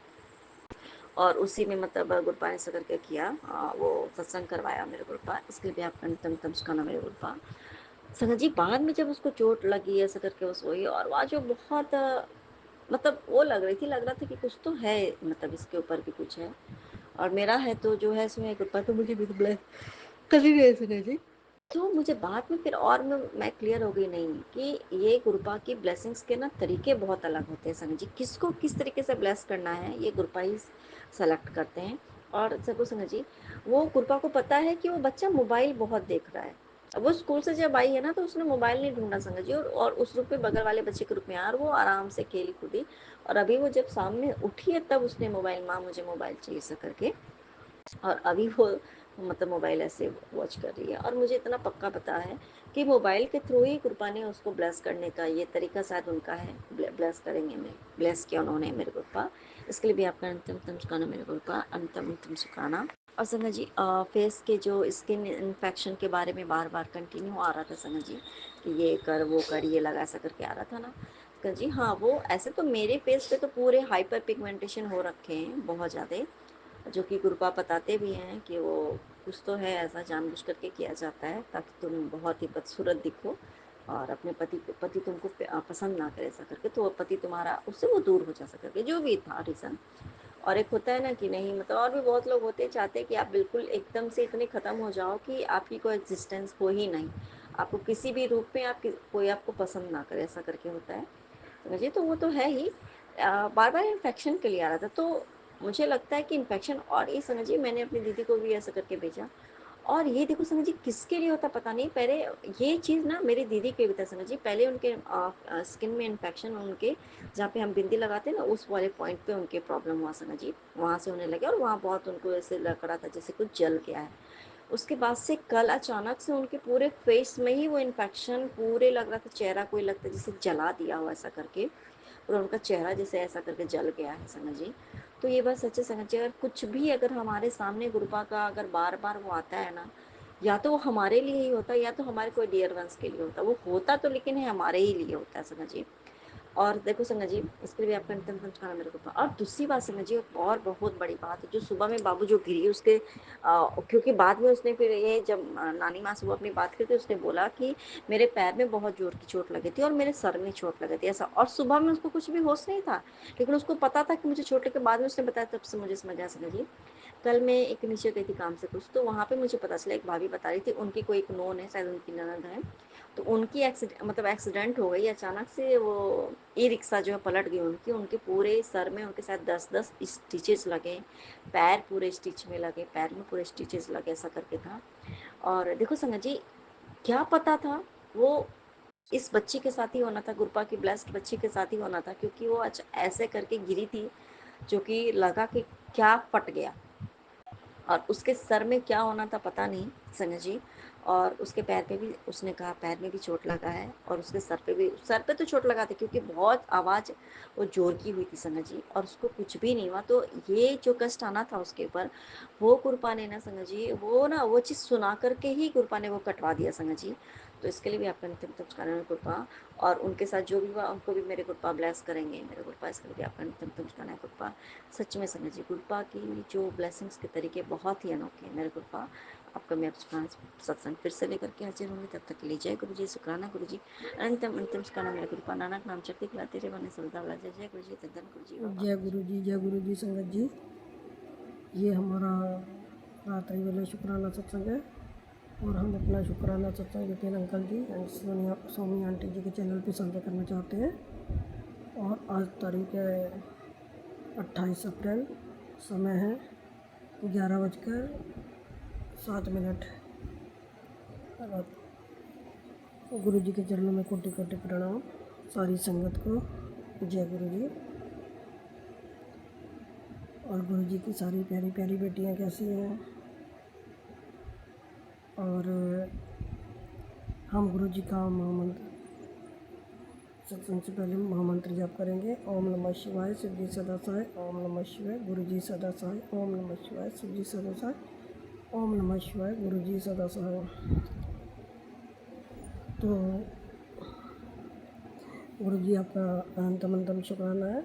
D: और उसी में मतलब गुरपा ने ऐसा करके किया, वो सत्संग करवाया मेरे गुरपा, इसके लिए भी आपका नितम चुकाना मेरे गुरपा। संगत जी बाद में जब उसको चोट लगी ऐसा करके वो सोई, और वह जो बहुत मतलब वो लग रही थी, लग रहा था कि कुछ तो है, मतलब इसके ऊपर भी कुछ है, और मेरा है तो जो है इसमें गुरपा तो मुझे भी ब्लेस कर ही रहे संगत जी। तो मुझे बाद में फिर और मैं क्लियर हो गई नहीं कि ये गुरपा की ब्लेसिंग्स के ना तरीके बहुत अलग होते हैं संगत जी, किसको किस तरीके से ब्लेस करना है ये गुरपा ही सेलेक्ट करते हैं। और सबको संगत जी वो गुरपा को पता है कि वो बच्चा मोबाइल बहुत देख रहा है। अब वो स्कूल से जब आई है ना, तो उसने मोबाइल नहीं ढूंढा संगत जी, और उस रूप में बगल वाले बच्चे के रूप में आया, और वो आराम से खेली कूदी, और अभी वो जब सामने उठी है तब उसने मोबाइल, माँ मुझे मोबाइल चाहिए ऐसा करके, और अभी वो मतलब मोबाइल ऐसे वॉच कर रही है। और मुझे इतना पक्का पता है कि मोबाइल के थ्रू ही कृपा ने उसको ब्लेस करने का ये तरीका शायद उनका है, ब्लेस करेंगे, मैं ब्लेस किया उन्होंने मेरे कृपा, इसके लिए भी आपका अंतम सुखाना मेरे कृपा, अंतम सुखाना। और संगत जी फेस के जो स्किन इन्फेक्शन के बारे में बार बार कंटिन्यू आ रहा था संगत जी कि ये कर वो कर ये लगा ऐसा करके आ रहा था ना संगत जी। हाँ वो ऐसे तो मेरे फेस पे तो पूरे हाइपर पिगमेंटेशन हो रखे हैं बहुत ज़्यादा, जो कि गुरुपा बताते भी हैं कि वो कुछ तो है ऐसा जानबूझ करके किया जाता है ताकि तुम बहुत ही बदसूरत दिखो, और अपने पति तुमको पसंद ना करे ऐसा करके, तो वो पति तुम्हारा उससे वो दूर हो जा सके, जो भी था रीज़न। और एक होता है ना कि नहीं, मतलब और भी बहुत लोग होते चाहते हैं कि आप बिल्कुल एकदम से इतने ख़त्म हो जाओ कि आपकी कोई एग्जिस्टेंस हो ही नहीं, आपको किसी भी रूप में कोई आपको पसंद ना करे ऐसा करके होता है। मुझे तो वो तो है ही, बार बार इन्फेक्शन के लिए आ रहा था, तो मुझे लगता है कि इन्फेक्शन, और ये समझिए मैंने अपनी दीदी को भी ऐसा करके भेजा। और ये देखो समझिए किसके लिए होता पता नहीं, पहले ये चीज़ ना मेरी दीदी के भी था समझिए, पहले उनके स्किन में इन्फेक्शन, उनके जहाँ पे हम बिंदी लगाते हैं ना उस वाले पॉइंट पे उनके प्रॉब्लम हुआ समझिए, वहाँ से होने लगे, और वहाँ बहुत उनको ऐसे लग रहा था जैसे कुछ जल गया है। उसके बाद से कल अचानक से उनके पूरे फेस में ही वो इन्फेक्शन, पूरे लग रहा था चेहरा कोई लगता जैसे जला दिया हो ऐसा करके, और उनका चेहरा जैसे ऐसा करके जल गया है समझिए। तो ये बात सच्चे समझिए, अगर कुछ भी अगर हमारे सामने गुरुपा का अगर बार बार वो आता है ना, या तो वो हमारे लिए ही होता है या तो हमारे कोई डियर वंस के लिए होता है, वो होता तो लेकिन है हमारे ही लिए होता है समझिए। और देखो संगत जी, इसके लिए भी आपका अंतिम संस्कार मेरे को। और दूसरी बात संगत जी, एक और बहुत बड़ी बात है, जो सुबह में बाबू जो गिरी उसके क्योंकि बाद में उसने फिर ये जब नानी माँ से वो अपनी बात करती, उसने बोला कि मेरे पैर में बहुत जोर की चोट लगी थी और मेरे सर में चोट लगी थी, ऐसा। और सुबह में उसको कुछ भी होश नहीं था, लेकिन उसको पता था कि मुझे चोट लगे। बाद में उसने बताया, तब से मुझे समझ आया संगत जी। कल मैं एक नीचे गई थी काम से कुछ, तो वहाँ पे मुझे पता चला, एक भाभी बता रही थी, उनकी कोई एक नोन है, शायद उनकी ननद है, तो उनकी एक्सीडेंट हो गई अचानक से। वो ई रिक्शा जो है पलट गई उनकी, उनके पूरे सर में उनके साथ 10-10 स्टिचेस लगे, पैर पूरे स्टिच में लगे, पैर में पूरे स्टिचेस लगे, ऐसा करके था। और देखो संगत जी, क्या पता था वो इस बच्ची के साथ ही होना था, गुरपा की ब्लेस्ड बच्ची के साथ ही होना था, क्योंकि वो ऐसे करके गिरी थी, जो कि लगा कि क्या फट गया। और उसके सर में क्या होना था पता नहीं संजय जी। और उसके पैर पे भी, उसने कहा पैर में भी चोट लगा है, और उसके सर पे भी, सर पे तो चोट लगा थी क्योंकि बहुत आवाज़ वो जोर की हुई थी संजय जी, और उसको कुछ भी नहीं हुआ। तो ये जो कष्ट आना था उसके ऊपर, वो कृपा ने ना संजय जी, वो ना वो चीज़ सुना करके ही कृपा ने वो कटवा दिया संजय जी। तो इसके लिए भी आपका नित्य नमस्कार है कृपा। और उनके साथ जो भी हुआ उनको भी मेरे कृपा ब्लेस करेंगे मेरे कृपा। इसके लिए भी आपका नित्य नमस्कार है कृपा। सच में संजय जी, गुरपा की जो ब्लेसिंग्स के तरीके बहुत ही अनोखे हैं मेरे गुरपा। आपका मैं सत्संग फिर से लेकर के हाजिर होंगी, तब तक के लिए जय गुरु जी, शुक्राना गुरु जी, अंतिम अंतिम शुक्राना मेरे गुरपा। नानक नाम चक्ति खिलाते रे बने सदा वाला। जय जय गुरु जी, धन गुरु जी, बाबा
E: जय गुरु जी, जय गुरु जी। संगत जी, ये हमारा रात्रि वाला शुक्राना सत्संग है, और हम अपना शुक्राना सत्संग Vipin uncle ji and Soni aunty ji के चैनल पे साझा करना चाहते हैं। और आज तारीख है 28 अप्रैल, समय है 11:07। गुरु जी के चरणों में कोटि कोटि प्रणाम सारी संगत को। जय गुरु जी। और गुरु जी की सारी प्यारी प्यारी बेटियां कैसी हैं। और हम गुरु जी का महामंत्र सत्संग से पहले महामंत्र जाप करेंगे। ओम नमः शिवाय, शिव जी सदा सहाय। ओम नमः शिवाय, गुरु जी सदा सहाय। ओम नमः शिवाय, शिव जी सदा सहाय। ओम नमः शिवाय, गुरु जी सदा सहाय। तो गुरु जी आपका अनंतम अनंतम शुक्राना है।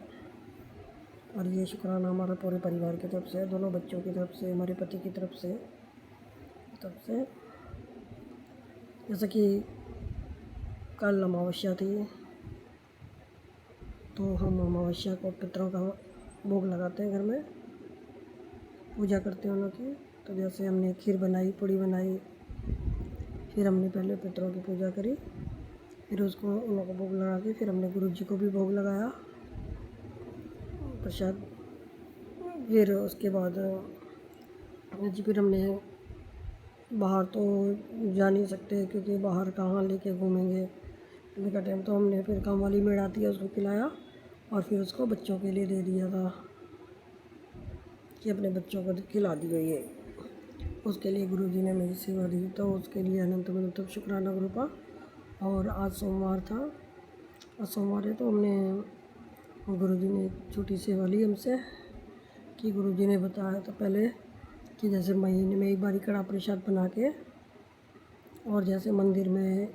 E: और ये शुक्राना हमारा पूरे परिवार की तरफ से है, दोनों बच्चों की तरफ से, हमारे पति की तरफ से। जैसा कि कल अमावस्या थी, तो हम अमावस्या को पितरों का भोग लगाते हैं, घर में पूजा करते हैं उनकी। तो जैसे हमने खीर बनाई, पूड़ी बनाई, फिर हमने पहले पितरों की पूजा करी, फिर उसको उन लोगों को भोग लगा के फिर हमने गुरु जी को भी भोग लगाया प्रसाद। फिर उसके बाद जी फिर हमने बाहर तो जा नहीं सकते, क्योंकि बाहर कहाँ लेके घूमेंगे इतने का टाइम, तो हमने फिर काम वाली मेड आती है उसको खिलाया, और फिर उसको बच्चों के लिए दे दिया था कि अपने बच्चों को खिला दियो ये। उसके लिए गुरु जी ने मेरी सेवा दी, तो उसके लिए अनंत शुक्राना गुरु का। और आज सोमवार था, आज सोमवार है, तो हमने गुरु जी ने एक छोटी सेवा ली हमसे कि गुरु जी ने बताया था पहले कि जैसे महीने में एक बार कड़ा प्रसाद बना के, और जैसे मंदिर में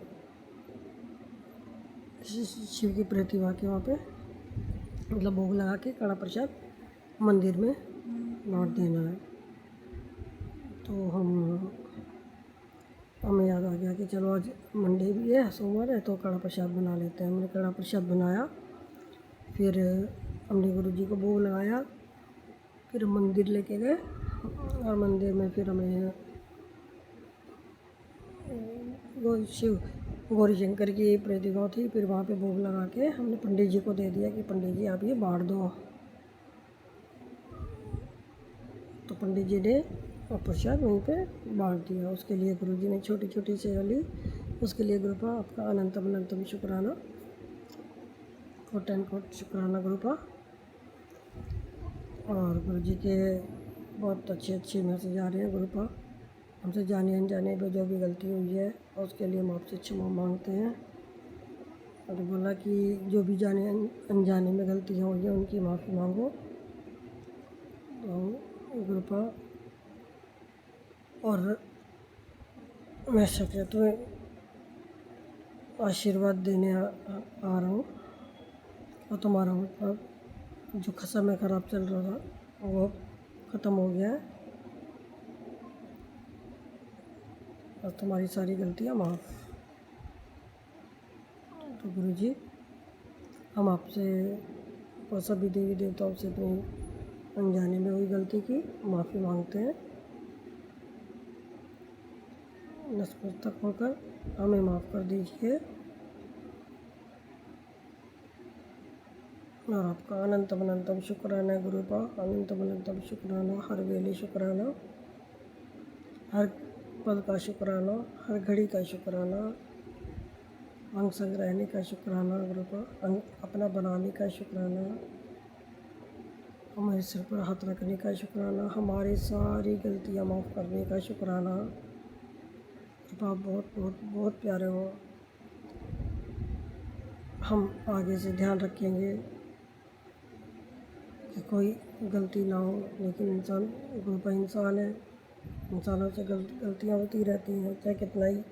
E: शिव की प्रतिमा के वहाँ पे मतलब भोग लगा के कड़ा प्रसाद मंदिर में बांट देना है। तो हमें याद आ गया कि चलो आज मंडे भी है, सोमवार है, तो कड़ा प्रसाद बना लेते हैं। हमने कड़ा प्रसाद बनाया, फिर हमने गुरु जी को भोग लगाया, फिर हम मंदिर लेके गए, और मंदिर में फिर हमें गौरी शंकर की प्रतिमा थी, फिर वहाँ पे भोग लगा के हमने पंडित जी को दे दिया कि पंडित जी आप ये बांट दो। तो पंडित जी ने प्रसाद वहीं पे बांट दिया। उसके लिए गुरु जी ने छोटी छोटी सेवा ली। उसके लिए गुरु का आपका अनंतम अनंतम शुक्राना, कोट एंड कोट शुक्राना गुरु का। और गुरु जी के बहुत अच्छे अच्छे मैसेज आ रहे हैं गुरु का। हमसे जाने अनजाने पे जो भी गलती हुई है उसके लिए हम आपसे क्षमा मांगते हैं। और बोला कि जो भी जाने अनजाने में गलतियाँ हुई हैं उनकी माफ़ी मांगो। तो गुरु का और मैं सचेत में आशीर्वाद देने आ रहा हूँ। और तुम्हारा मतलब जो समय ख़राब चल रहा था वो ख़त्म हो गया है। और तुम्हारी सारी गलतियाँ माफ़। तो गुरुजी, हम आपसे और सभी देवी देवताओं से अपनी अनजाने में हुई गलती की माफ़ी मांगते हैं। नतमस्तक होकर हमें माफ़ कर दीजिए। और आपका अनंतम अनंतम शुक्राना है गुरुपा, अनंतम अनंतम शुक्राना, हर वेले शुक्राना, हर पल का शुक्राना, हर घड़ी का शुक्राना, अंग संग रहने का शुक्राना गुरुपा, अंग अपना बनाने का शुक्राना, हमारे सिर पर हाथ रखने का शुक्राना, हमारी सारी गलतियाँ माफ़ करने का शुक्राना। गुरुपा आप बहुत बहुत बहुत प्यारे हो। हम आगे से ध्यान रखेंगे कि कोई गलती ना हो, लेकिन इंसान गुरुपा इंसान है, इंसानों से गलतियाँ होती रहती हैं, चाहे कितना ही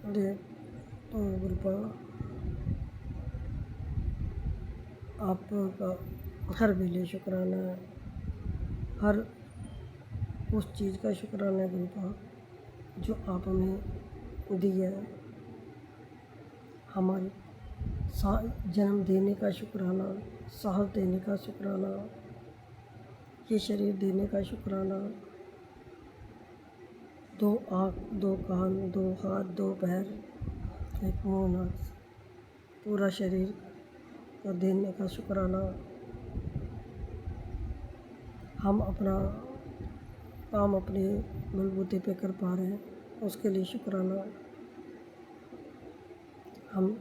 E: दे। तो गुरुपा आपका हर वेले शुक्राना है, हर उस चीज़ का शुक्राना है गुरुपा जो आप हमें दी है। हमारी जन्म देने का शुक्राना, साहस देने का शुक्राना, ये शरीर देने का शुक्राना, 2 आँख, 2 कान, 2 हाथ, 2 पैर, 1 मुँह, नाक, पूरा शरीर का देने का शुक्राना। हम अपना काम अपने बलबूते पे कर पा रहे हैं, उसके लिए शुक्राना। हम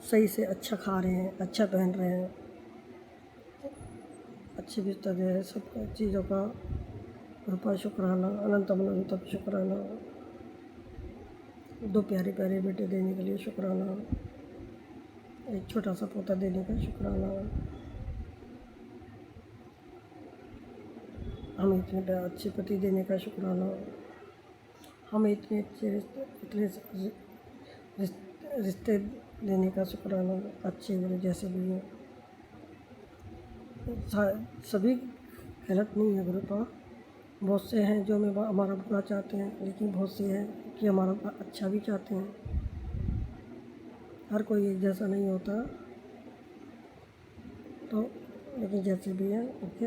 E: सही से अच्छा खा रहे हैं, अच्छा पहन रहे हैं, अच्छे बिस्तर है, सब चीज़ों का कृपा शुक्राना, अनंतम अनंतम शुक्राना। 2 प्यारे प्यारे बेटे देने के लिए शुक्राना, एक छोटा सा पोता देने का शुक्राना, हमें इतने अच्छे पति देने का शुक्राना, हमें इतने अच्छे रिश्ते देने का शुक्राना, अच्छे बुरे जैसे भी हैं। सभी गलत नहीं है गुरुपा, बहुत से हैं जो हमें हमारा बुरा चाहते हैं, लेकिन बहुत से हैं कि हमारा अच्छा भी चाहते हैं। हर कोई एक जैसा नहीं होता। तो लेकिन जैसे भी है ओके,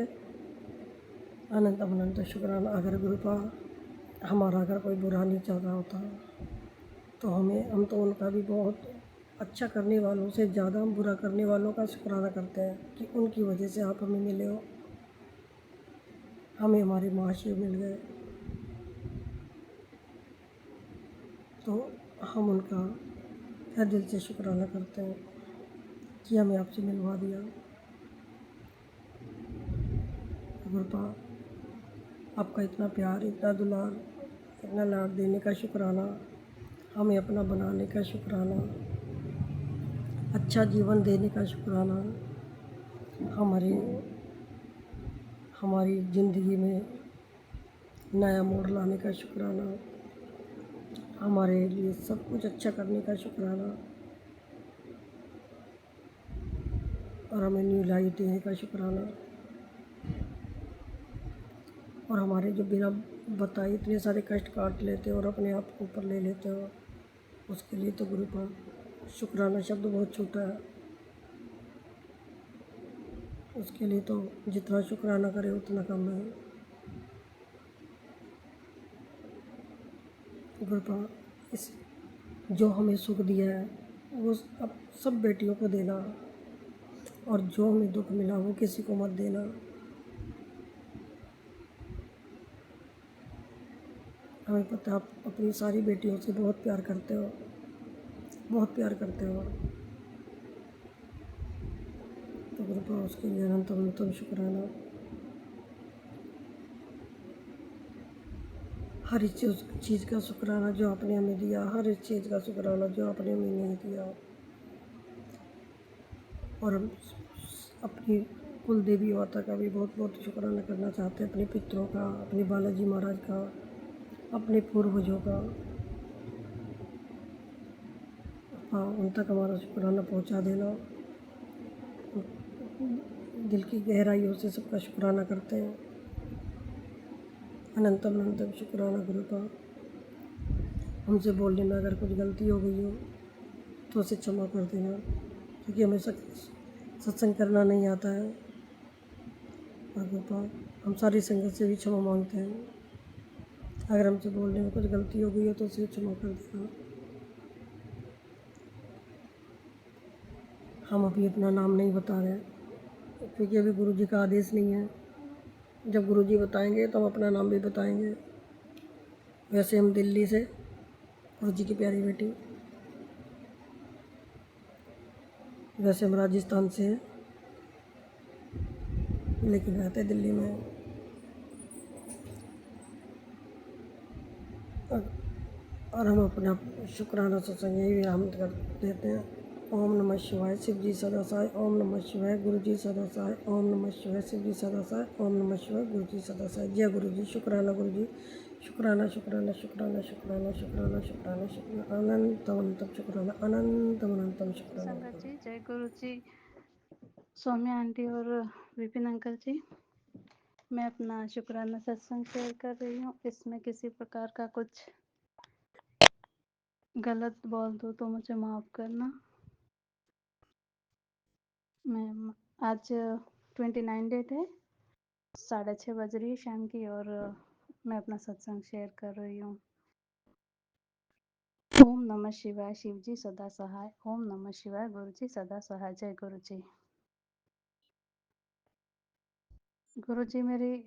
E: अनंत अनंत शुक्राना। अगर गुरुपा हमारा अगर कोई बुरा नहीं चाह रहा होता तो हम तो उनका भी बहुत अच्छा करने वालों से ज़्यादा हम बुरा करने वालों का शुक्राना करते हैं कि उनकी वजह से आप हमें मिले हो, हमें हमारे महाशय मिल गए। तो हम उनका हर दिल से शुक्राना करते हैं कि हमें आपसे मिलवा दिया। गुरुपा आपका इतना प्यार, इतना दुलार, इतना लाड देने का शुक्राना, हमें अपना बनाने का शुक्राना, अच्छा जीवन देने का शुक्राना, हमारी ज़िंदगी में नया मोड़ लाने का शुक्राना, हमारे लिए सब कुछ अच्छा करने का शुक्राना और हमें न्यू लाइफ देने का शुक्राना। और हमारे जो बिना बताए इतने सारे कष्ट काट लेते हो और अपने आप को ऊपर ले लेते हो, उसके लिए तो गुरुपा शुक्राना शब्द बहुत छोटा है। उसके लिए तो जितना शुक्राना करे उतना कम है। गुरुपा इस जो हमें सुख दिया है वो अब सब बेटियों को देना, और जो हमें दुख मिला वो किसी को मत देना। हमें पता आप अपनी सारी बेटियों से बहुत प्यार करते हो, बहुत प्यार करते हो। तो गुरुपा उसके लिए अनंतम अनंतम शुक्राना। हर इस चीज़ का शुक्राना जो आपने हमें दिया, हर इस चीज़ का शुक्राना जो आपने हमें नहीं दिया। और हम अपनी कुल देवी माता का भी बहुत बहुत शुक्राना करना चाहते हैं, अपने पितरों का, अपने बालाजी महाराज का, अपने पूर्वजों का, हाँ, उन तक हमारा शुक्राना पहुंचा देना। दिल की गहराइयों से सबका शुक्राना करते हैं। अनंतम अनंतम शुक्राना गुरु का। हमसे बोलने में अगर कुछ गलती हो गई हो तो उसे क्षमा कर देना, क्योंकि हमें सत्संग करना नहीं आता है। और गोपाल, हम सारी संगत से भी क्षमा मांगते हैं। अगर हमसे बोलने में कुछ गलती हो गई हो तो उसे क्षमा कर देना। हम अभी अपना नाम नहीं बता रहे, क्योंकि अभी गुरु जी का आदेश नहीं है। जब गुरु जी बताएंगे तो हम अपना नाम भी बताएंगे। वैसे हम दिल्ली से, गुरु जी की प्यारी बेटी, वैसे हम राजस्थान से हैं, लेकिन रहते दिल्ली में हैं। और हम अपना शुक्राना सत्संग यही विराम कर देते हैं। ओम नमः शिवाय, शिव जी सदा सहाय। ओम नमः शिवाय, गुरु जी सदा सहाय। ओम नमः शिवाय, शिव जी सदा सहाय। ओम नमः शिवाय, गुरु जी सदा सहाय। जय गुरु जी। शुक्राना गुरु जी। शुक्राना शुक्राना शुक्राना शुक्राना शुक्राना शुक्राना शुक्राना अनंतम अनंतम शुक्राना, अनंतम अनंतम शुक्राना।
C: संगत जी, जय गुरु जी, सौम्या आंटी और विपिन अंकल जी। मैं अपना शुक्राना सत्संग शेयर कर रही हूँ। इसमें किसी प्रकार का कुछ गलत बोल दो तो मुझे माफ़ करना। मैं आज 29 डेट है, 6:30 बज रही है शाम की, और मैं अपना सत्संग शेयर कर रही हूँ। ओम नमः शिवाय, शिव जी सदा सहाय। ओम नमः शिवाय, गुरु जी सदा सहाय। जय गुरु जी। गुरु जी, मेरी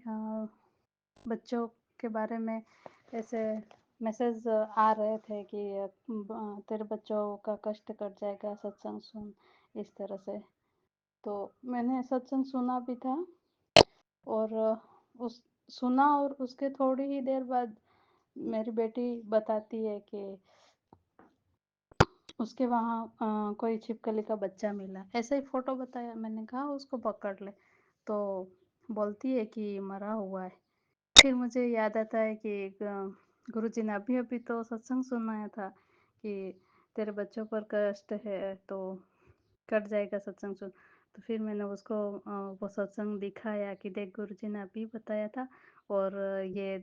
C: बच्चों के बारे में ऐसे मैसेज आ रहे थे कि तेरे बच्चों का कष्ट कट जाएगा, सत्संग सुन, इस तरह से। तो मैंने सत्संग सुना भी था, और उस सुना, और उसके थोड़ी ही देर बाद मेरी बेटी बताती है कि उसके वहाँ कोई छिपकली का बच्चा मिला। ऐसे ही फ़ोटो बताया, मैंने कहा उसको पकड़ ले, तो बोलती है कि मरा हुआ है। फिर मुझे याद आता है कि गुरुजी ने अभी अभी तो सत्संग सुनाया था कि तेरे बच्चों पर कष्ट है तो कट जाएगा सत्संग सुन। तो फिर मैंने उसको वो सत्संग दिखाया कि देख, गुरुजी ने अभी बताया था, और ये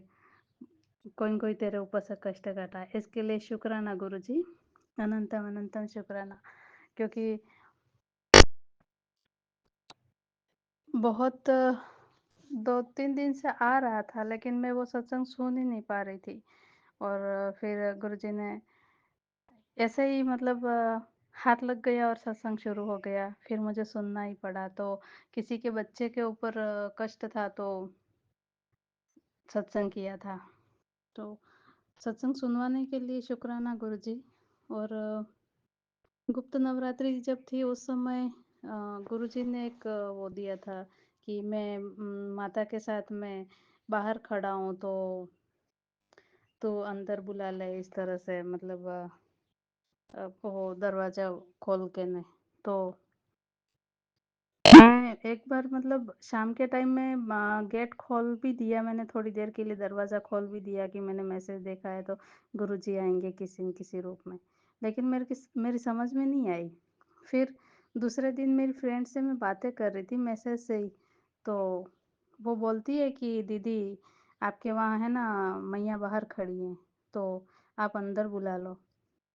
C: कोई कोई तेरे ऊपर से कष्ट काटा है। इसके लिए शुक्राना गुरुजी, अनंतम अनंतम शुक्राना। क्योंकि बहुत 2-3 दिन से आ रहा था, लेकिन मैं वो सत्संग सुन ही नहीं पा रही थी। और फिर गुरुजी ने ऐसे ही मतलब हाथ लग गया और सत्संग शुरू हो गया। फिर मुझे सुनना ही पड़ा। तो किसी के बच्चे के ऊपर कष्ट था, तो सत्संग किया था। तो सत्संग सुनवाने के लिए शुक्राना गुरुजी। और गुप्त नवरात्रि जब थी उस समय गुरुजी ने एक वो दिया था कि मैं माता के साथ मैं बाहर खड़ा हूँ, तो अंदर बुला ले, इस तरह से, मतलब वो दरवाज़ा खोल के नहीं। तो मैं एक बार मतलब शाम के टाइम में गेट खोल भी दिया मैंने, थोड़ी देर के लिए दरवाज़ा खोल भी दिया कि मैंने मैसेज देखा है तो गुरुजी आएंगे किसी न किसी रूप में। लेकिन मेरी समझ में नहीं आई। फिर दूसरे दिन मेरी फ्रेंड से मैं बातें कर रही थी मैसेज से ही, तो वो बोलती है कि दीदी, आपके वहाँ है ना मैया बाहर खड़ी हैं, तो आप अंदर बुला लो।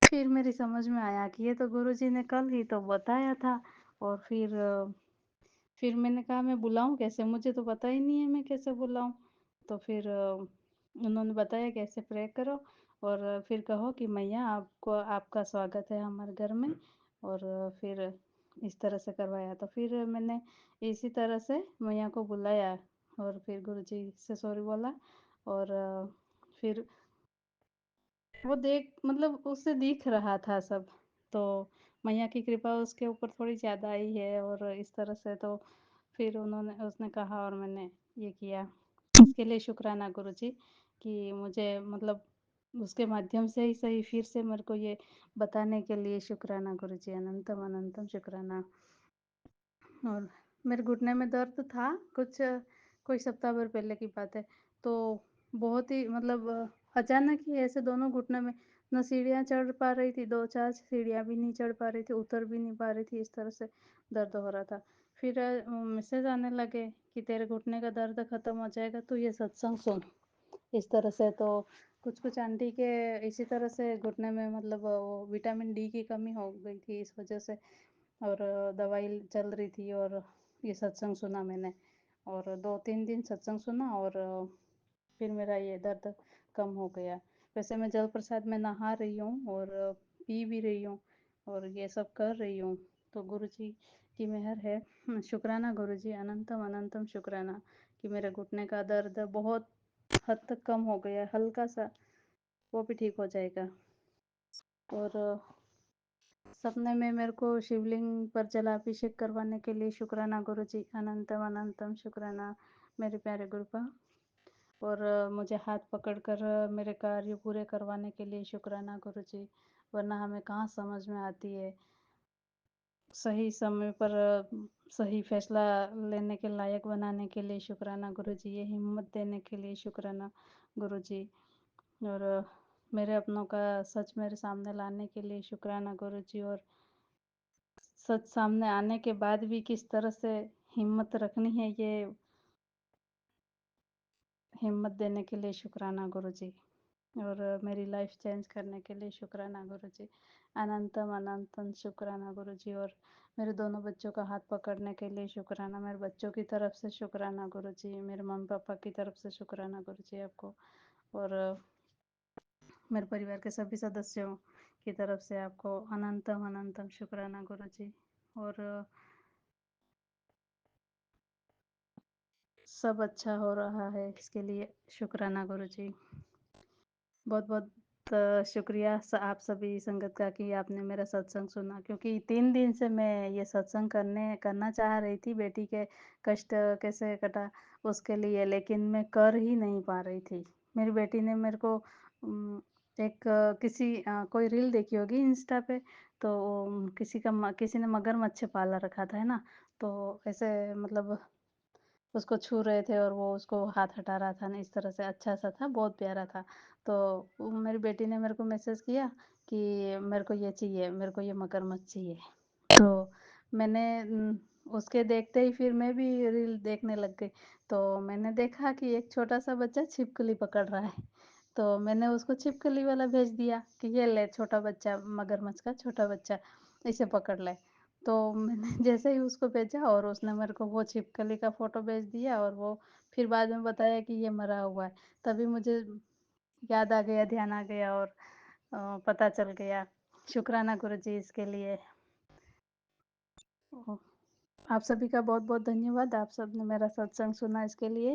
C: फिर मेरी समझ में आया कि ये तो गुरुजी ने कल ही तो बताया था। और फिर मैंने कहा मैं बुलाऊँ कैसे? मुझे तो पता ही नहीं है मैं कैसे बुलाऊँ? तो फिर उन्होंने बताया कि ऐसे प्रे करो, और फिर कहो कि मैया आपको, आपका स्वागत है हमारे घर में। और फिर इस तरह से करवाया। तो फिर मैंने इसी तरह से मैया को बुलाया, और फिर गुरुजी से सॉरी बोला। और फिर वो देख, मतलब उससे दिख रहा था सब। तो मैया की कृपा उसके ऊपर थोड़ी ज़्यादा आई है, और इस तरह से तो फिर उसने कहा और मैंने ये किया। इसके लिए शुक्राना गुरुजी कि मुझे मतलब उसके माध्यम से ही सही फिर से मेरे को ये बताने के लिए शुक्राना गुरुजी, अनंतम अनंतम शुक्राना। और मेरे घुटने में दर्द था कुछ, कोई सप्ताह भर पहले की बात है। तो बहुत ही मतलब अचानक ही ऐसे दोनों घुटने में ना सीढ़ियाँ चढ़ पा रही थी, 2-4 सीढ़ियाँ भी नहीं चढ़ पा रही थी, उतर भी नहीं पा रही थी, इस तरह से दर्द हो रहा था। फिर मैसेज आने लगे कि तेरे घुटने का दर्द ख़त्म हो जाएगा, तू ये सत्संग सुन। इस तरह से तो कुछ-कुछ आंटी के इसी तरह से घुटने में मतलब वो विटामिन डी की कमी हो गई थी इस वजह से, और दवाई चल रही थी, और ये सत्संग सुना मैंने, और 2-3 दिन सत्संग सुना, और फिर मेरा ये दर्द कम हो गया। वैसे मैं जल प्रसाद में नहा रही हूँ और पी भी रही हूँ और ये सब कर रही हूँ, तो गुरु जी की मेहर है। शुक्राना गुरु जी, अनंतम अनंतम शुक्राना कि मेरे घुटने का दर्द बहुत हद तक कम हो गया है, हल्का सा, वो भी ठीक हो जाएगा। और सपने में मेरे को शिवलिंग पर जलाभिषेक करवाने के लिए शुक्राना गुरु जी, अनंतम अनंतम शुक्राना मेरे प्यारे गुरुपा। और मुझे हाथ पकड़कर मेरे कार्य पूरे करवाने के लिए शुक्राना गुरु जी, वरना हमें कहाँ समझ में आती है। सही समय पर सही फैसला लेने के लायक बनाने के लिए शुक्राना गुरु जी, ये हिम्मत देने के लिए शुक्राना गुरु जी, और मेरे अपनों का सच मेरे सामने लाने के लिए शुक्राना गुरु जी, और सच सामने आने के बाद भी किस तरह से हिम्मत रखनी है, ये हिम्मत देने के लिए शुक्राना गुरु जी, और मेरी लाइफ चेंज करने के लिए शुक्राना गुरु जी, अनंतम अनंतम शुक्राना गुरु जी, और मेरे दोनों बच्चों का हाथ पकड़ने के लिए शुक्राना, मेरे बच्चों की तरफ से शुक्राना गुरु जी, मेरे मम्मी पापा की तरफ से शुक्राना गुरु जी आपको, और मेरे परिवार के सभी सदस्यों की तरफ से आपको अनंतम अनंतम शुक्राना गुरु जी, और सब अच्छा हो रहा है इसके लिए शुक्राना गुरु जी। बहुत बहुत शुक्रिया आप सभी संगत का कि आपने मेरा सत्संग सुना, क्योंकि 3 दिन से मैं ये सत्संग करना चाह रही थी, बेटी के कष्ट कैसे कटा उसके लिए, लेकिन मैं कर ही नहीं पा रही थी। मेरी बेटी ने मेरे को एक कोई रील देखी होगी इंस्टा पे, तो किसी ने मगरमच्छ पाला रखा था, है ना, तो ऐसे मतलब उसको छू रहे थे और वो उसको हाथ हटा रहा था ना, इस तरह से अच्छा सा था, बहुत प्यारा था। तो मेरी बेटी ने मेरे को मैसेज किया कि मेरे को ये चाहिए, मेरे को ये मगरमच्छ चाहिए। तो मैंने उसके देखते ही फिर मैं भी रील देखने लग गई। तो मैंने देखा कि एक छोटा सा बच्चा छिपकली पकड़ रहा है, तो मैंने उसको छिपकली वाला भेज दिया कि ये ले छोटा बच्चा, मगरमच्छ का छोटा बच्चा, इसे पकड़ ले। तो मैंने जैसे ही उसको भेजा और उसने मेरे को वो छिपकली का फ़ोटो भेज दिया, और वो फिर बाद में बताया कि ये मरा हुआ है। तभी मुझे याद आ गया, ध्यान आ गया, और पता चल गया। शुक्राना गुरुजी इसके लिए। ओह, आप सभी का बहुत-बहुत धन्यवाद। आप सबने मेरा सत्संग सुना इसके लिए।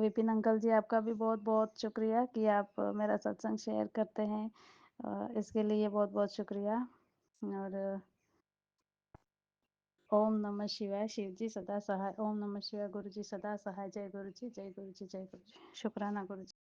C: विपिन अंकल जी, आपका भी बहुत-बहुत शुक्रिया कि आप मेरा सत्संग शेयर करते हैं। इसके लिए बहुत-बहुत शुक्रिया। और ओम नमः शिवाय। शिव जी सदा सहाय। ओम नमः शिवाय। गुरु जी सदा सहाय। जय गुरु जी, जय गुरु जी, जय गुरु जी। शुक्राना गुरु जी।